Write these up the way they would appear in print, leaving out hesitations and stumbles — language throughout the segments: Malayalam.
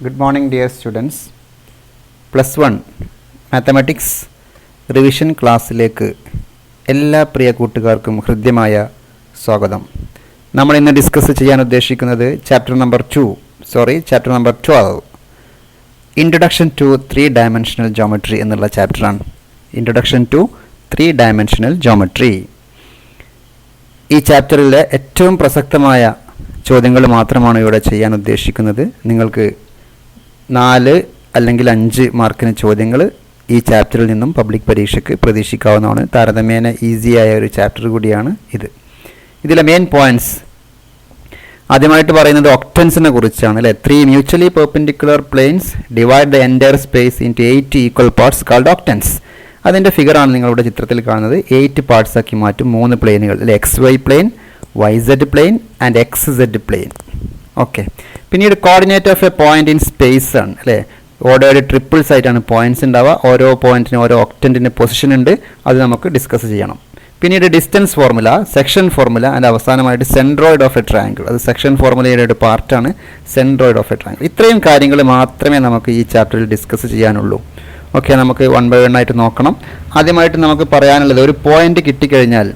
Good morning, dear students. +1 mathematics revision ക്ലാസ്സിലേക്ക് എല്ലാ പ്രിയ കൂട്ടുകാർക്കും ഹൃദ്യമായ സ്വാഗതം. നമ്മൾ ഇന്ന് ഡിസ്കസ് ചെയ്യാൻ ഉദ്ദേശിക്കുന്നത് chapter number 12 introduction to 3-dimensional geometry എന്നുള്ള ചാപ്റ്ററാണ്. Introduction to 3-dimensional geometry. ഈ ചാപ്റ്ററിലെ ഏറ്റവും പ്രസക്തമായ ചോദ്യങ്ങൾ മാത്രമാണ് ഇവിടെ ചെയ്യാൻ ഉദ്ദേശിക്കുന്നത്. നിങ്ങൾക്ക് 4 അല്ലെങ്കിൽ 5 മാർക്കിന് ചോദ്യങ്ങൾ ഈ ചാപ്റ്ററിൽ നിന്നും പബ്ലിക് പരീക്ഷയ്ക്ക് പ്രതീക്ഷിക്കാവുന്നതാണ്. താരതമ്യേന ഈസിയായ ഒരു ചാപ്റ്റർ കൂടിയാണ് ഇത്. ഇതിലെ മെയിൻ പോയിൻറ്റ്സ് ആദ്യമായിട്ട് പറയുന്നത് ഒക്ടൻസിനെ കുറിച്ചാണ് അല്ലേ. 3 mutually perpendicular planes divide the entire space into 8 equal parts called octants. അതിൻ്റെ ഫിഗറാണ് നിങ്ങളുടെ ചിത്രത്തിൽ കാണുന്നത്. 8 പാർട്സ് ആക്കി മാറ്റും. 3 പ്ലെയിനുകൾ അല്ലെ, XY plane, YZ plane and XZ plane. Okay, പിന്നീട് coordinate of a point in space ആണ് അല്ലേ. ഓർഡേർഡ് ട്രിപ്പിൾസ് ആയിട്ടാണ് പോയിന്റ്സ് ഉണ്ടാവുക. ഓരോ പോയിന്റിന് ഓരോ ഒക്ടൻറ്റിൻ്റെ പൊസിഷൻ ഉണ്ട്. അത് നമുക്ക് ഡിസ്കസ് ചെയ്യണം. പിന്നീട് distance formula, section formula and അവസാനമായിട്ട് സെൻട്രോയിഡ് ഓഫ് എ ട്രയാങ്കിൾ. അത് സെക്ഷൻ ഫോർമുലയുടെ ഒരു പാർട്ടാണ് സെൻട്രോയിഡ് ഓഫ് എ ട്രയാങ്കിൾ. ഇത്രയും കാര്യങ്ങൾ മാത്രമേ നമുക്ക് ഈ ചാപ്റ്ററിൽ ഡിസ്കസ് ചെയ്യാനുള്ളൂ. ഓക്കെ, നമുക്ക് 1 by 1 ആയിട്ട് നോക്കണം. ആദ്യമായിട്ട് നമുക്ക് പറയാനുള്ളത്, ഒരു പോയിന്റ് കിട്ടിക്കഴിഞ്ഞാൽ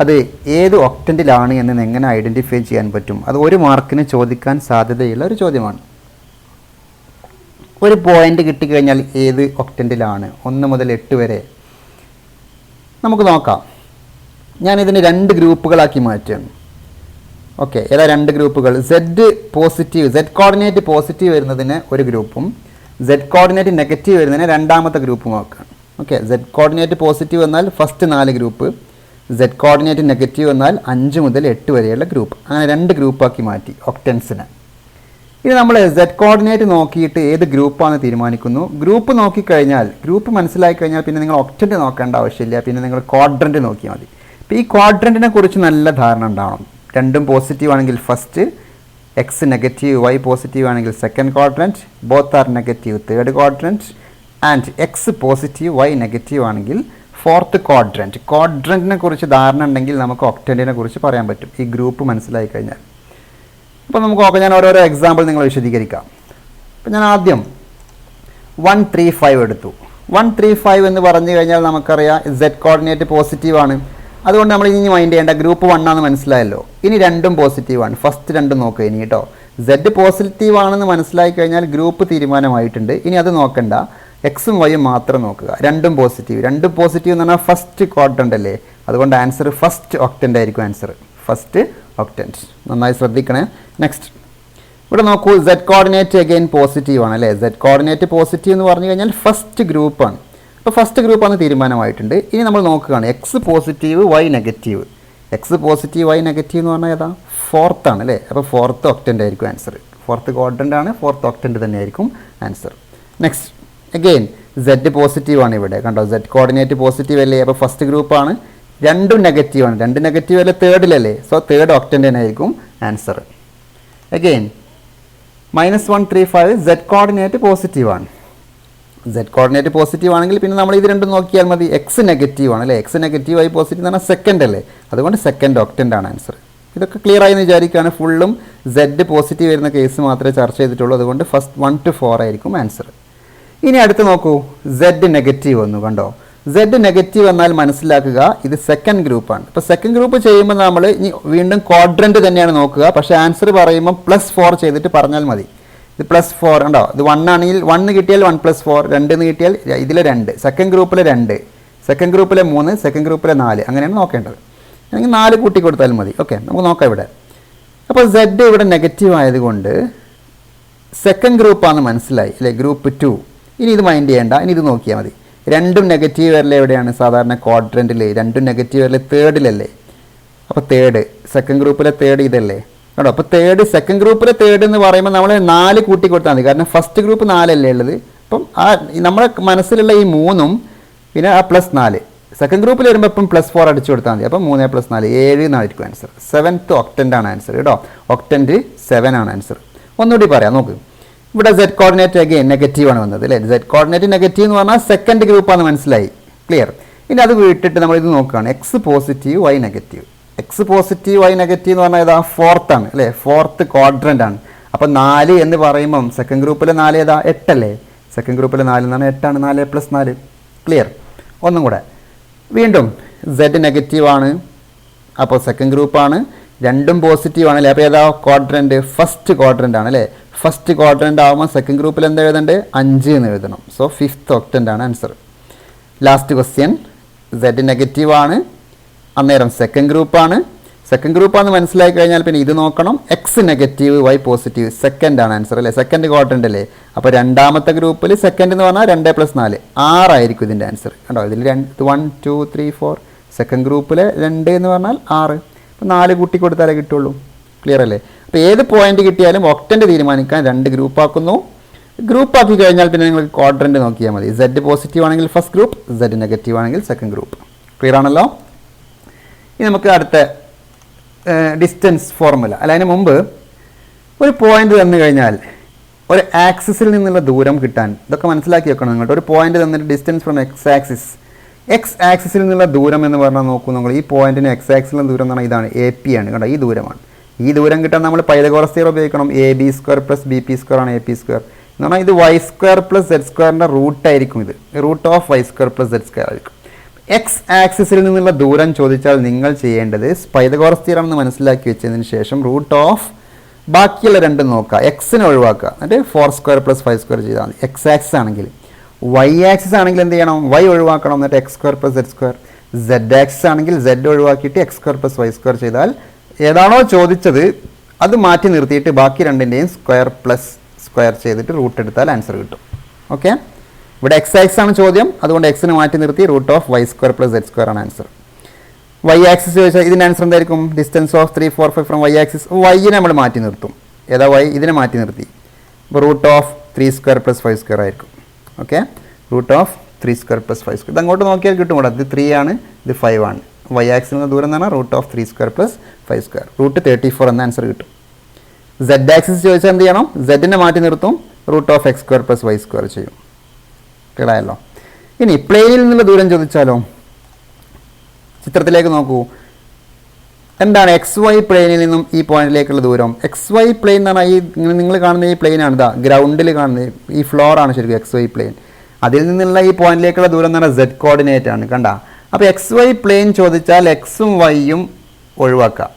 അത് ഏത് ഒക്ടൻറ്റിലാണ് എന്ന് എങ്ങനെ ഐഡൻറ്റിഫൈ ചെയ്യാൻ പറ്റും? അത് 1 മാർക്കിന് ചോദിക്കാൻ സാധ്യതയുള്ള ഒരു ചോദ്യമാണ്. ഒരു പോയിന്റ് കിട്ടിക്കഴിഞ്ഞാൽ ഏത് ഒക്ടൻറ്റിലാണ് 1 മുതൽ 8 വരെ നമുക്ക് നോക്കാം. ഞാനിതിന് 2 ഗ്രൂപ്പുകളാക്കി മാറ്റുകയാണ്. ഓക്കെ, ഏതാ 2 ഗ്രൂപ്പുകൾ? Z കോർഡിനേറ്റ് പോസിറ്റീവ് വരുന്നതിന് ഒരു ഗ്രൂപ്പും Z കോർഡിനേറ്റ് നെഗറ്റീവ് വരുന്നതിന് രണ്ടാമത്തെ ഗ്രൂപ്പും നോക്കാം. ഓക്കെ, Z കോർഡിനേറ്റ് പോസിറ്റീവ് എന്നാൽ first 4 group, Z coordinate negative എന്നാൽ 5 മുതൽ 8 വരെയുള്ള ഗ്രൂപ്പ്. അങ്ങനെ 2 ഗ്രൂപ്പാക്കി മാറ്റി ഒക്ടൻസിനെ. ഇനി നമ്മൾ Z കോർഡിനേറ്റ് നോക്കിയിട്ട് ഏത് ഗ്രൂപ്പാണെന്ന് തീരുമാനിക്കുന്നു. ഗ്രൂപ്പ് നോക്കിക്കഴിഞ്ഞാൽ, ഗ്രൂപ്പ് മനസ്സിലാക്കി കഴിഞ്ഞാൽ പിന്നെ നിങ്ങൾ ഒക്ടൻറ്റ് നോക്കേണ്ട ആവശ്യമില്ല. പിന്നെ നിങ്ങൾ ക്വാഡ്രൻറ്റ് നോക്കിയാൽ മതി. ഇപ്പോൾ ഈ ക്വാഡ്രൻറ്റിനെ കുറിച്ച് നല്ല ധാരണ ഉണ്ടാവണം. രണ്ടും പോസിറ്റീവ് ആണെങ്കിൽ first, X negative Y positive ആണെങ്കിൽ second quadrant, both are negative third quadrant, and X positive Y negative ആണെങ്കിൽ ഫോർത്ത് ക്വാഡ്രൻറ്റ്. ക്വാഡ്രൻറ്റിനെ കുറിച്ച് ധാരണ ഉണ്ടെങ്കിൽ നമുക്ക് ഒക്ടൻറ്റിനെ കുറിച്ച് പറയാൻ പറ്റും, ഈ ഗ്രൂപ്പ് മനസ്സിലാക്കി കഴിഞ്ഞാൽ. അപ്പോൾ നമുക്ക് നോക്കാം. ഞാൻ ഓരോരോ എക്സാമ്പിൾ നിങ്ങൾ വിശദീകരിക്കാം. അപ്പോൾ ഞാൻ ആദ്യം 1 3 5 എടുത്തു. 1 3 5 എന്ന് പറഞ്ഞു കഴിഞ്ഞാൽ നമുക്കറിയാം Z കോർഡിനേറ്റ് പോസിറ്റീവാണ്. അതുകൊണ്ട് നമ്മൾ ഇനി മൈൻഡ് ചെയ്യേണ്ട, ഗ്രൂപ്പ് 1 ആണെന്ന് മനസ്സിലായല്ലോ. ഇനി രണ്ടും പോസിറ്റീവാണ്. ഫസ്റ്റ് രണ്ടും നോക്കുക ഇനി കേട്ടോ. Z പോസിറ്റീവ് ആണെന്ന് മനസ്സിലാക്കി കഴിഞ്ഞാൽ ഗ്രൂപ്പ് തീരുമാനമായിട്ടുണ്ട്. ഇനി അത് നോക്കണ്ട, എക്സും വൈയും മാത്രം നോക്കുക. രണ്ടും പോസിറ്റീവ് എന്ന് പറഞ്ഞാൽ ഫസ്റ്റ് ക്വാഡ്രൻ്റ് അല്ലേ. അതുകൊണ്ട് ആൻസർ ഫസ്റ്റ് ഒക്ടൻ്റ് ആയിരിക്കും. Answer first octant. നന്നായി ശ്രദ്ധിക്കണേ. നെക്സ്റ്റ് ഇവിടെ നോക്കൂ, Z കോർഡിനേറ്റ് അഗെയിൻ പോസിറ്റീവ് ആണ് അല്ലേ. Z കോർഡിനേറ്റ് പോസിറ്റീവ് എന്ന് പറഞ്ഞു കഴിഞ്ഞാൽ ഫസ്റ്റ് ഗ്രൂപ്പാണ്. അപ്പോൾ ഫസ്റ്റ് ഗ്രൂപ്പാണ് തീരുമാനമായിട്ടുണ്ട്. ഇനി നമ്മൾ നോക്കുകയാണ് X positive Y negative. X positive Y negative എന്ന് പറഞ്ഞാൽ ഏതാ? ഫോർത്ത് ആണ് അല്ലേ. അപ്പോൾ ഫോർത്ത് ഒക്ടൻ്റ് ആയിരിക്കും ആൻസർ. ഫോർത്ത് ക്വാഡ്രൻ്റ് ആണ്, ഫോർത്ത് ഒക്ടൻ്റ് തന്നെയായിരിക്കും answer. Next again Z positive ആണ് ഇവിടെ കണ്ടോ. Z കോർഡിനേറ്റ് പോസിറ്റീവ് അല്ലേ. അപ്പോൾ ഫസ്റ്റ് ഗ്രൂപ്പാണ്. രണ്ടും നെഗറ്റീവാണ്. 2 നെഗറ്റീവ് അല്ലേ, തേർഡിലല്ലേ. സോ തേർഡ് ഒക്ടൻ്റ് തന്നെയായിരിക്കും ആൻസർ. അഗെയിൻ -1 3 5 Z കോർഡിനേറ്റ് പോസിറ്റീവാണ്. Z കോർഡിനേറ്റ് പോസിറ്റീവ് ആണെങ്കിൽ പിന്നെ നമ്മൾ ഇത് രണ്ടും നോക്കിയാൽ മതി. X നെഗറ്റീവ് ആണ് അല്ലേ. X നെഗറ്റീവ് Y പോസിറ്റീവ് എന്ന് പറഞ്ഞാൽ സെക്കൻഡ് അല്ലേ. അതുകൊണ്ട് സെക്കൻഡ് ഒക്ടൻ്റ് ആണ് ആൻസർ. ഇതൊക്കെ ക്ലിയർ ആയി എന്ന് വിചാരിക്കുകയാണ്. ഫുള്ളും Z പോസിറ്റീവ് വരുന്ന കേസ് മാത്രമേ ചർച്ച ചെയ്തിട്ടുള്ളൂ. അതുകൊണ്ട് ഫസ്റ്റ് 1 to 4 ആയിരിക്കും ആൻസർ. ഇനി അടുത്ത് നോക്കൂ, Z നെഗറ്റീവ് വന്നു കണ്ടോ. Z നെഗറ്റീവ് എന്നാൽ മനസ്സിലാക്കുക ഇത് സെക്കൻഡ് ഗ്രൂപ്പാണ്. ഇപ്പോൾ സെക്കൻഡ് ഗ്രൂപ്പ് ചെയ്യുമ്പോൾ നമ്മൾ ഇനി വീണ്ടും ക്വാഡ്രൻറ്റ് തന്നെയാണ് നോക്കുക. പക്ഷേ ആൻസർ പറയുമ്പോൾ +4 ചെയ്തിട്ട് പറഞ്ഞാൽ മതി. ഇത് +4 ഉണ്ടോ. ഇത് 1 ആണെങ്കിൽ 1 കിട്ടിയാൽ 1 + 4, 2 എന്ന് കിട്ടിയാൽ ഇതിൽ 2, സെക്കൻഡ് ഗ്രൂപ്പിൽ 2, സെക്കൻഡ് ഗ്രൂപ്പിൽ 3, സെക്കൻഡ് ഗ്രൂപ്പിൽ 4, അങ്ങനെയാണ് നോക്കേണ്ടത്. അല്ലെങ്കിൽ 4 കൂട്ടി കൊടുത്താലും മതി. ഓക്കെ, നമുക്ക് നോക്കാം ഇവിടെ. അപ്പോൾ Z ഇവിടെ നെഗറ്റീവ് ആയതുകൊണ്ട് സെക്കൻഡ് ഗ്രൂപ്പാണെന്ന് മനസ്സിലായി അല്ലേ, ഗ്രൂപ്പ് 2. ഇനി ഇത് മൈൻഡ് ചെയ്യേണ്ട, ഇനി ഇത് നോക്കിയാൽ മതി. രണ്ടും നെഗറ്റീവ് വരൽ എവിടെയാണ്? സാധാരണ ക്വാഡ്രൻറ്റിൽ. രണ്ടും നെഗറ്റീവ് വരൽ തേർഡിലല്ലേ. അപ്പോൾ തേർഡ്, സെക്കൻഡ് ഗ്രൂപ്പിലെ തേർഡ് ഇതല്ലേ കേട്ടോ. അപ്പോൾ തേർഡ്, സെക്കൻഡ് ഗ്രൂപ്പിലെ തേർഡ് എന്ന് പറയുമ്പോൾ നമ്മൾ 4 കൂട്ടി കൊടുത്താൽ മതി. കാരണം ഫസ്റ്റ് ഗ്രൂപ്പ് 4 അല്ലേ ഉള്ളത്. അപ്പം ആ നമ്മുടെ മനസ്സിലുള്ള ഈ 3ഉം പിന്നെ ആ +4 സെക്കൻഡ് ഗ്രൂപ്പിൽ വരുമ്പോൾ ഇപ്പം +4 അടിച്ചു കൊടുത്താൽ മതി. അപ്പം 3 + 4 7 എന്നായിരിക്കും ആൻസർ. 7th ഒക്ടൻ്റ് ആണ് ആൻസർ കേട്ടോ. ഒക്ടൻ്റ് 7 ആണ് ആൻസർ. ഒന്നുകൂടി പറയാം നോക്ക്. ഇവിടെ Z കോർഡിനേറ്റ് അഗെയിൻ നെഗറ്റീവ് ആണ് വന്നത് അല്ലേ. Z കോർഡിനേറ്റ് നെഗറ്റീവ് എന്ന് പറഞ്ഞാൽ സെക്കൻഡ് ഗ്രൂപ്പാണെന്ന് മനസ്സിലായി. ക്ലിയർ. ഇനി അത് വിട്ടിട്ട് നമ്മളിത് നോക്കുകയാണ്. X positive Y negative. X positive Y negative എന്ന് പറഞ്ഞാൽ ഏതാ? ഫോർത്ത് ആണ് അല്ലേ. ഫോർത്ത് ക്വാഡ്രൻ്റ് ആണ്. അപ്പോൾ 4 എന്ന് പറയുമ്പം സെക്കൻഡ് ഗ്രൂപ്പിലെ 4 ഏതാ 8 അല്ലേ, സെക്കൻഡ് ഗ്രൂപ്പിലെ 4 എന്നാണ് 8 4 + 4 ക്ലിയർ. ഒന്നും കൂടെ വീണ്ടും Z നെഗറ്റീവാണ്, അപ്പോൾ സെക്കൻഡ് ഗ്രൂപ്പാണ്, രണ്ടും പോസിറ്റീവ് ആണല്ലേ, അപ്പോൾ ഏതാ ക്വാഡ്രൻറ്റ്, ഫസ്റ്റ് ക്വാഡ്രൻ്റ് ആണ് അല്ലേ. ഫസ്റ്റ് ക്വാഡ്രൻ്റ് ആകുമ്പോൾ സെക്കൻഡ് ഗ്രൂപ്പിൽ എന്താ എഴുതേണ്ടത് 5 എന്ന് എഴുതണം. സോ 5th octant ആണ് answer. Last question, Z negative ആണ്, അന്നേരം സെക്കൻഡ് ഗ്രൂപ്പാണ്. സെക്കൻഡ് ഗ്രൂപ്പാണെന്ന് മനസ്സിലാക്കി കഴിഞ്ഞാൽ പിന്നെ ഇത് നോക്കണം, X negative Y positive, second ആണ് ആൻസർ അല്ലേ, സെക്കൻഡ് ക്വാഡ്രൻ്റ് അല്ലേ. അപ്പോൾ രണ്ടാമത്തെ ഗ്രൂപ്പിൽ സെക്കൻഡ് എന്ന് പറഞ്ഞാൽ 2 + 4 6 ആയിരിക്കും ഇതിൻ്റെ ആൻസർ. കണ്ടോ ഇതിൽ 1 2 3 4, സെക്കൻഡ് ഗ്രൂപ്പിൽ 2 എന്ന് പറഞ്ഞാൽ 6, അപ്പോൾ 4 കൂട്ടി കൊടുത്താലേ കിട്ടുള്ളൂ. ക്ലിയർ അല്ലേ. അപ്പോൾ ഏത് പോയിന്റ് കിട്ടിയാലും ഒക്ടൻ്റ് തീരുമാനിക്കാൻ 2 ഗ്രൂപ്പാക്കുന്നു. ഗ്രൂപ്പാക്കി കഴിഞ്ഞാൽ പിന്നെ നിങ്ങൾ ക്വാഡ്രൻ്റ് നോക്കിയാൽ മതി. Z പോസിറ്റീവ് ആണെങ്കിൽ ഫസ്റ്റ് ഗ്രൂപ്പ്, Z നെഗറ്റീവ് ആണെങ്കിൽ സെക്കൻഡ് ഗ്രൂപ്പ്. ക്ലിയർ ആണല്ലോ. ഇനി നമുക്ക് അടുത്ത ഡിസ്റ്റൻസ് ഫോർമുല അല്ല, അതിന് മുമ്പ് ഒരു പോയിന്റ് തന്നു കഴിഞ്ഞാൽ ഒരു ആക്സിസിൽ നിന്നുള്ള ദൂരം കിട്ടാൻ ഇതൊക്കെ മനസ്സിലാക്കി വെക്കണം നിങ്ങൾ. ഒരു പോയിന്റ് തന്നിട്ട് ഡിസ്റ്റൻസ് ഫ്രം എക്സ് ആക്സിസിൽ നിന്നുള്ള ദൂരം എന്ന് പറഞ്ഞാൽ നോക്കൂ നിങ്ങൾ, ഈ പോയിന്റിന് എക്സ് ആക്സിലുള്ള ദൂരം എന്ന് പറഞ്ഞാൽ ഇതാണ്, AP ആണ്. കണ്ടോ ഈ ദൂരമാണ്. ഈ ദൂരം കിട്ടാൻ നമ്മൾ പൈതഗോറസ് തിയറം ഉപയോഗിക്കണം. AB² + BP² ആണ് AP² എന്ന് പറഞ്ഞാൽ ഇത് Y² + Z² റൂട്ട് ആയിരിക്കും. ഇത് √y² + Z² ആയിരിക്കും. എക്സ് ആക്സിസിൽ നിന്നുള്ള ദൂരം ചോദിച്ചാൽ നിങ്ങൾ ചെയ്യേണ്ടത് പൈതഗോറസ് തിയറം എന്ന് മനസ്സിലാക്കി വെച്ചതിന് ശേഷം ബാക്കിയുള്ള രണ്ടും നോക്കുക, എക്സിനെ ഒഴിവാക്കുക, എന്നിട്ട് 4² + 5² ചെയ്താൽ മതി. എക്സ് ആക്സിസ് ആണെങ്കിൽ. Y ആക്സിസ് ആണെങ്കിൽ എന്ത് ചെയ്യണം, Y ഒഴിവാക്കണം, എന്നിട്ട് X² + Z². Z ആക്സിസ് ആണെങ്കിൽ Z ഒഴിവാക്കിയിട്ട് X² + Y² ചെയ്താൽ ഏതാണോ ചോദിച്ചത് അത് മാറ്റി നിർത്തിയിട്ട് ബാക്കി രണ്ടിൻ്റെയും സ്ക്വയർ ചെയ്തിട്ട് റൂട്ട് എടുത്താൽ ആൻസർ കിട്ടും. ഓക്കെ, ഇവിടെ X ആക്സിസ് ആണ് ചോദ്യം, അതുകൊണ്ട് എക്സിന് മാറ്റി നിർത്തി √y² + Z² ആണ് ആൻസർ. Y ആക്സിസ് ചോദിച്ചാൽ ഇതിൻ്റെ ആൻസർ എന്തായിരിക്കും, distance of 3 4 5 from Y axis. Yനെ നമ്മൾ മാറ്റി നിർത്തും, ഏതാ Y, ഇതിനെ മാറ്റി നിർത്തി, അപ്പോൾ √3² + 5² ആയിരിക്കും. ഓക്കെ, √3² + 5². ഇത് അങ്ങോട്ട് നോക്കിയാൽ കിട്ടും. ഇവിടെ ഇത് 3 ആണ്, ഇത് 5 ആണ്. Y ആക്സിൽ നിന്ന് ദൂരം എന്ന് പറഞ്ഞാൽ √3² + 5², √34 എന്ന ആൻസർ കിട്ടും. Z ആക്സിസ് ചോദിച്ചാൽ എന്ത് ചെയ്യണം, Z നെ മാറ്റി നിർത്തും, √x² + y² ചെയ്യും. ക്ലിയറായല്ലോ. ഇനി പ്ലെയിനിൽ നിന്നുള്ള ദൂരം ചോദിച്ചാലോ, ചിത്രത്തിലേക്ക് നോക്കൂ. എന്താണ് XY പ്ലെയിനിൽ നിന്നും ഈ പോയിന്റിലേക്കുള്ള ദൂരം? XY പ്ലെയിൻ എന്ന് പറഞ്ഞാൽ ഈ നിങ്ങൾ കാണുന്ന ഈ പ്ലെയിനാണ്, ഇതാ ഗ്രൗണ്ടിൽ കാണുന്നത് ഈ ഫ്ലോറാണ് ശരിക്കും XY പ്ലെയിൻ. അതിൽ നിന്നുള്ള ഈ പോയിന്റിലേക്കുള്ള ദൂരം എന്ന് പറഞ്ഞാൽ Z കോർഡിനേറ്റ് ആണ്. കണ്ട, അപ്പോൾ XY പ്ലെയിൻ ചോദിച്ചാൽ Xഉം Yയും ഒഴിവാക്കുക.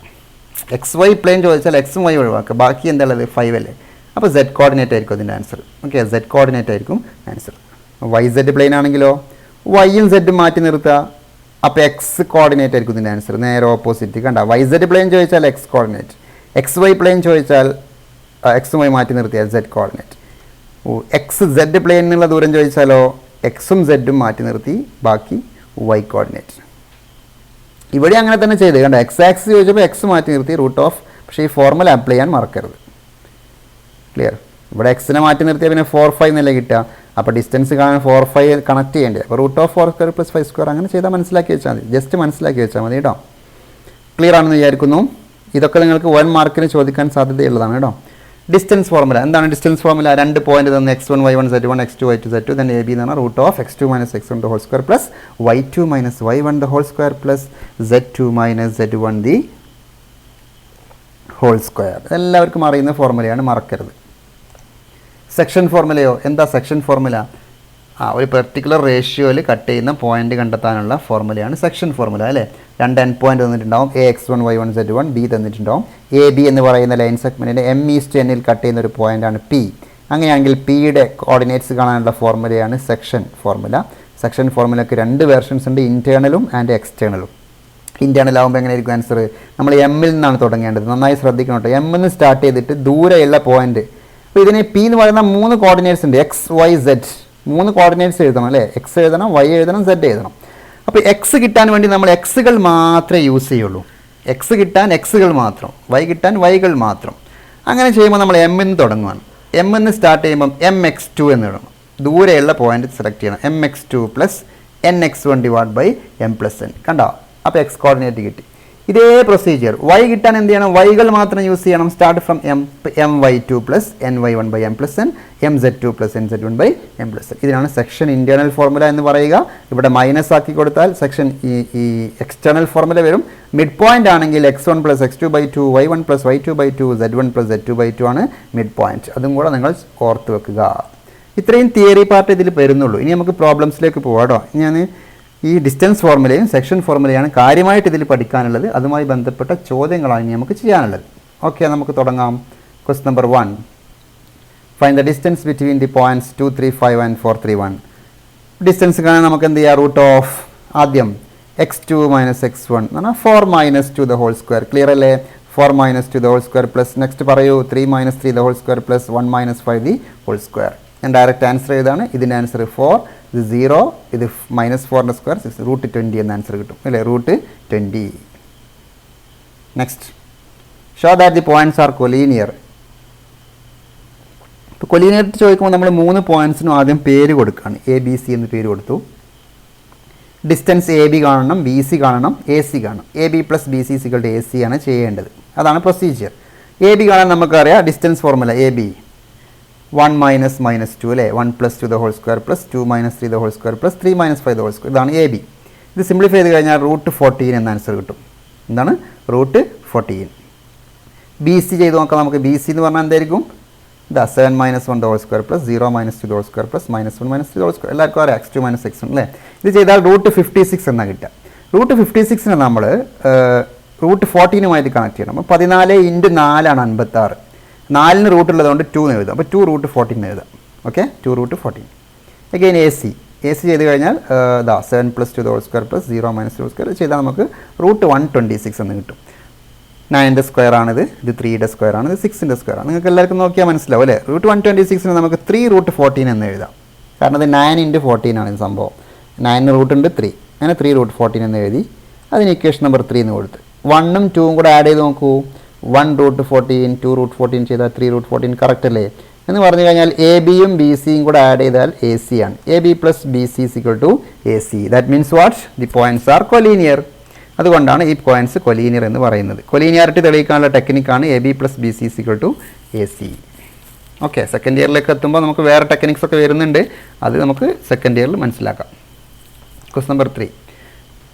XY പ്ലെയിൻ ചോദിച്ചാൽ Xഉം Y ഒഴിവാക്കുക, ബാക്കി എന്താ ഉള്ളത് 5 അല്ലേ. അപ്പോൾ Z കോർഡിനേറ്റ് ആയിരിക്കും അതിൻ്റെ ആൻസർ. ഓക്കെ, Z കോർഡിനേറ്റ് ആയിരിക്കും ആൻസർ. YZ പ്ലെയിൻ ആണെങ്കിലോ Yയും Z മാറ്റി നിർത്തുക, അപ്പോൾ X കോർഡിനേറ്റ് ആയിരിക്കും ഇതിൻ്റെ ആൻസർ, നേരെ ഓപ്പോസിറ്റ്. കണ്ട, YZ പ്ലെയിൻ ചോദിച്ചാൽ X കോർഡിനേറ്റ്, XY പ്ലെയിൻ ചോദിച്ചാൽ Xും Y മാറ്റി നിർത്തിയാൽ Z കോർഡിനേറ്റ്. XZ പ്ലെയിൻ എന്നുള്ള ദൂരം ചോദിച്ചാലോ Xും Zഉം മാറ്റി നിർത്തി, ബാക്കി Y കോർഡിനേറ്റ്. ഇവിടെ അങ്ങനെ തന്നെ ചെയ്ത് കണ്ട, X ആക്സിസ് ചോദിച്ചപ്പോൾ X മാറ്റി നിർത്തി പക്ഷേ ഈ ഫോർമുല അപ്ലൈ ചെയ്യാൻ മറക്കരുത്. ക്ലിയർ. ഇവിടെ Xനെ മാറ്റി നിർത്തിയാൽ പിന്നെ 4 5 എന്നല്ലേ കിട്ടുക, അപ്പോൾ ഡിസ്റ്റൻസ് കാണാൻ 4 5 കണക്ട് ചെയ്യേണ്ടത്, അപ്പോൾ √4² + 5² അങ്ങനെ ചെയ്താൽ മനസ്സിലാക്കി വെച്ചാൽ മതി, ജസ്റ്റ് മനസ്സിലാക്കി വെച്ചാൽ മതി കേട്ടോ. ക്ലിയർ ആണെന്ന് വിചാരിക്കുന്നു. ഇതൊക്കെ നിങ്ങൾക്ക് 1 മാർക്കിന് ചോദിക്കാൻ സാധ്യതയുള്ളതാണ് കേട്ടോ. ഡിസ്റ്റൻസ് ഫോർമുല എന്താണ്? ഡിസ്റ്റൻസ് ഫോർമുല 2 പോയിന്റ് തന്നെ x1 y1 z1 x2 y2 z2 then ab എന്നാണ് √x2 - x1 the whole square plus y2 - y1 the whole square plus z2 - z1 the whole square. എല്ലാവർക്കും അറിയുന്ന ഫോർമുലയാണ്, മറക്കരുത്. സെക്ഷൻ ഫോർമുലയോ? എന്താ സെക്ഷൻ ഫോർമുല? ഒരു പെർട്ടിക്കുലർ റേഷ്യോയിൽ കട്ട് ചെയ്യുന്ന പോയിന്റ് കണ്ടെത്താനുള്ള ഫോർമുലയാണ് സെക്ഷൻ ഫോർമുല അല്ലേ. 2 എൻഡ് പോയിന്റ് തന്നിട്ടുണ്ടാവും, AX1 Y1 Z1 B തന്നിട്ടുണ്ടാവും. AB എന്ന് പറയുന്ന ലൈൻ സെഗ്മെൻറ്റിൻ്റെ M/N കട്ട് ചെയ്യുന്ന ഒരു പോയിന്റാണ് P. അങ്ങനെയാണെങ്കിൽ Pയുടെ കോർഡിനേറ്റ്സ് കാണാനുള്ള ഫോർമുലയാണ് സെക്ഷൻ ഫോർമുല. സെക്ഷൻ ഫോർമുലയ്ക്ക് 2 വേർഷൻസ് ഉണ്ട്, ഇൻറ്റേർണലും ആൻഡ് എക്സ്റ്റേണലും. ഇൻറ്റേർണൽ ആകുമ്പോൾ എങ്ങനെയായിരിക്കും ആൻസർ? നമ്മൾ എമ്മിൽ നിന്നാണ് തുടങ്ങേണ്ടത്, നന്നായി ശ്രദ്ധിക്കണം കേട്ടോ. എമ്മിൽ നിന്ന് സ്റ്റാർട്ട് ചെയ്തിട്ട് ദൂരെയുള്ള പോയിന്റ്. അപ്പോൾ ഇതിന് P എന്ന് പറയുന്ന 3 കോർഡിനേറ്റ്സ് ഉണ്ട്, X Y Z 3 കോർഡിനേറ്റ്സ് എഴുതണം അല്ലേ. X എഴുതണം, Y എഴുതണം, Z എഴുതണം. അപ്പോൾ X കിട്ടാൻ വേണ്ടി നമ്മൾ Xകൾ മാത്രമേ യൂസ് ചെയ്യുള്ളൂ. X കിട്ടാൻ Xകൾ മാത്രം, Y കിട്ടാൻ Yകൾ മാത്രം. അങ്ങനെ ചെയ്യുമ്പോൾ നമ്മൾ M എന്ന് തുടങ്ങുകയാണ്. M എന്ന് സ്റ്റാർട്ട് ചെയ്യുമ്പം MX2 എന്ന് എഴുതണം, ദൂരെയുള്ള പോയിന്റ് സെലക്ട് ചെയ്യണം. MX2 + NX1 / M + N. കണ്ടോ? അപ്പോൾ X കോർഡിനേറ്റ് കിട്ടി. ഇതേ പ്രൊസീജിയർ വൈ കിട്ടാൻ എന്ത് ചെയ്യണം, വൈകൾ മാത്രം യൂസ് ചെയ്യണം. Start from my2 plus ny1 by M plus N mz2 plus nz1 by M plus N. ഇതിനാണ് സെക്ഷൻ ഇന്റേണൽ ഫോർമുല എന്ന് പറയുക. ഇവിടെ മൈനസ് ആക്കി കൊടുത്താൽ സെക്ഷൻ ഈ എക്സ്റ്റേണൽ ഫോർമുല വരും. മിഡ് പോയിന്റ് ആണെങ്കിൽ x1 plus x2 by 2 y1 plus y2 by 2 z1 plus z2 by 2 ആണ് മിഡ് പോയിന്റ്. അതും കൂടെ നിങ്ങൾ ഓർത്ത് വെക്കുക. ഇത്രയും തിയറി പാർട്ട് ഇതിൽ വരുന്നുള്ളൂ. ഇനി നമുക്ക് പ്രോബ്ലംസിലേക്ക് പോകാം കേട്ടോ. ഞാൻ ഈ ഡിസ്റ്റൻസ് ഫോർമുലയും സെക്ഷൻ ഫോർമുലയാണ് കാര്യമായിട്ട് ഇതിൽ പഠിക്കാനുള്ളത്. അതുമായി ബന്ധപ്പെട്ട ചോദ്യങ്ങളാണ് ഇനി നമുക്ക് ചെയ്യാനുള്ളത്. ഓക്കെ, നമുക്ക് തുടങ്ങാം. Question number 1, find the distance between the points 2, 3, 5 and 4, 3, 1. Distance കാണാൻ നമുക്ക് എന്ത് ചെയ്യാം, റൂട്ട് ഓഫ് ആദ്യം x2 മൈനസ് x1 എന്ന് പറഞ്ഞാൽ 4 minus 2 the whole square. Clear അല്ലേ? 4 minus 2 the whole square plus next പറയൂ 3 minus 3 the whole square plus 1 minus 5 the whole square. ഞാൻ ഡയറക്റ്റ് ആൻസർ ചെയ്താണ്. ഇതിൻ്റെ ആൻസർ 4, ഇത് 0, ഇത് മൈനസ് 4ൻ്റെ സ്ക്വയർ 6, റൂട്ട് 20 എന്ന ആൻസർ കിട്ടും അല്ലേ, root 20. Next, show that the points are collinear. ഇപ്പോൾ കൊലീനിയർ ചോദിക്കുമ്പോൾ നമ്മൾ 3 പോയിന്റ്സിനും ആദ്യം പേര് കൊടുക്കുകയാണ്. ABC എന്ന് പേര് കൊടുത്തു. ഡിസ്റ്റൻസ് AB കാണണം, BC കാണണം, AC കാണണം. AB പ്ലസ് BC = AC ആണ് ചെയ്യേണ്ടത്. അതാണ് പ്രൊസീജിയർ. AB കാണാൻ നമുക്കറിയാം distance formula AB 1 minus minus 2 അല്ലേ, 1 plus 2 the whole square plus 2 minus 3 the whole square plus 3 minus 5 the whole square. ഇതാണ് AB. ഇത് സിംപ്ലിഫൈ ചെയ്ത് കഴിഞ്ഞാൽ റൂട്ട് 14 എന്ന ആൻസർ കിട്ടും. എന്താണ്? റൂട്ട് 14. BC ചെയ്ത് നോക്കാം നമുക്ക്. BC എന്ന് പറഞ്ഞാൽ എന്തായിരിക്കും? ഇതാ 7 minus 1 the whole square plus 0 minus 2 the whole square plus minus 1 minus 3 the whole square. എല്ലാവർക്കും അറിയാം x2 മൈനസ് x1 അല്ലേ. ഇത് ചെയ്താൽ റൂട്ട് 56 എന്നാണ് കിട്ടുക. റൂട്ട് 56നെ നമ്മൾ റൂട്ട് 14 കണക്ട് ചെയ്യണം. അപ്പോൾ 14 × 4 ആണ് 56. 4ന് റൂട്ട് ഉള്ളതുകൊണ്ട് 2 എന്ന് എഴുതാം. അപ്പോൾ 2 റൂട്ട് 14 എന്ന് എഴുതാം. Okay, 2 root 14. അഗെയിൻ AC ചെയ്ത് കഴിഞ്ഞാൽ 7 plus 2 the whole square plus 0 minus 2 square ചെയ്താൽ നമുക്ക് റൂട്ട് 126 എന്ന് കിട്ടും. 9ൻ്റെ സ്ക്വയർ ആണിത്, ഇത് 3യുടെ സ്ക്വയർ ആണ്, ഇത് 6ൻ്റെ സ്ക്വയർ ആണ്. നിങ്ങൾക്ക് എല്ലാവർക്കും നോക്കിയാൽ മനസ്സിലാവും അല്ലേ. റൂട്ട് 126ന് നമുക്ക് 3 റൂട്ട് 14 എന്ന് എഴുതാം. കാരണം ഇത് 9 × 14 ആണ് ഇത് സംഭവം. 9ന് റൂട്ട് ഉണ്ട് 3, അങ്ങനെ 3 റൂട്ട് 14 എന്ന് എഴുതി. അതിന് ഇക്വേഷൻ നമ്പർ 3 എന്ന് കൊടുത്ത് 1ഉം 2ഉം കൂടെ ആഡ് ചെയ്ത് നോക്കൂ. 1 റൂട്ട് 14 2 റൂട്ട് 14 ചെയ്താൽ 3 റൂട്ട് 14 കറക്റ്റ് അല്ലേ എന്ന് പറഞ്ഞു കഴിഞ്ഞാൽ ABയും BCയും കൂടെ ആഡ് ചെയ്താൽ AC ആണ്. AB plus BC = AC. That means what? The points are collinear. അതുകൊണ്ടാണ് ഈ പോയിന്റ്സ് കൊലീനിയർ എന്ന് പറയുന്നത്. കൊലീനിയാരിറ്റി തെളിയിക്കാനുള്ള ടെക്നിക്കാണ് AB plus BC = AC. Okay, second ഇയറിലേക്ക് എത്തുമ്പോൾ നമുക്ക് വേറെ ടെക്നിക്സ് ഒക്കെ വരുന്നുണ്ട്. അത് നമുക്ക് സെക്കൻഡ് ഇയറിൽ മനസ്സിലാക്കാം. ക്വസ്റ്റ്യൻ നമ്പർ 3,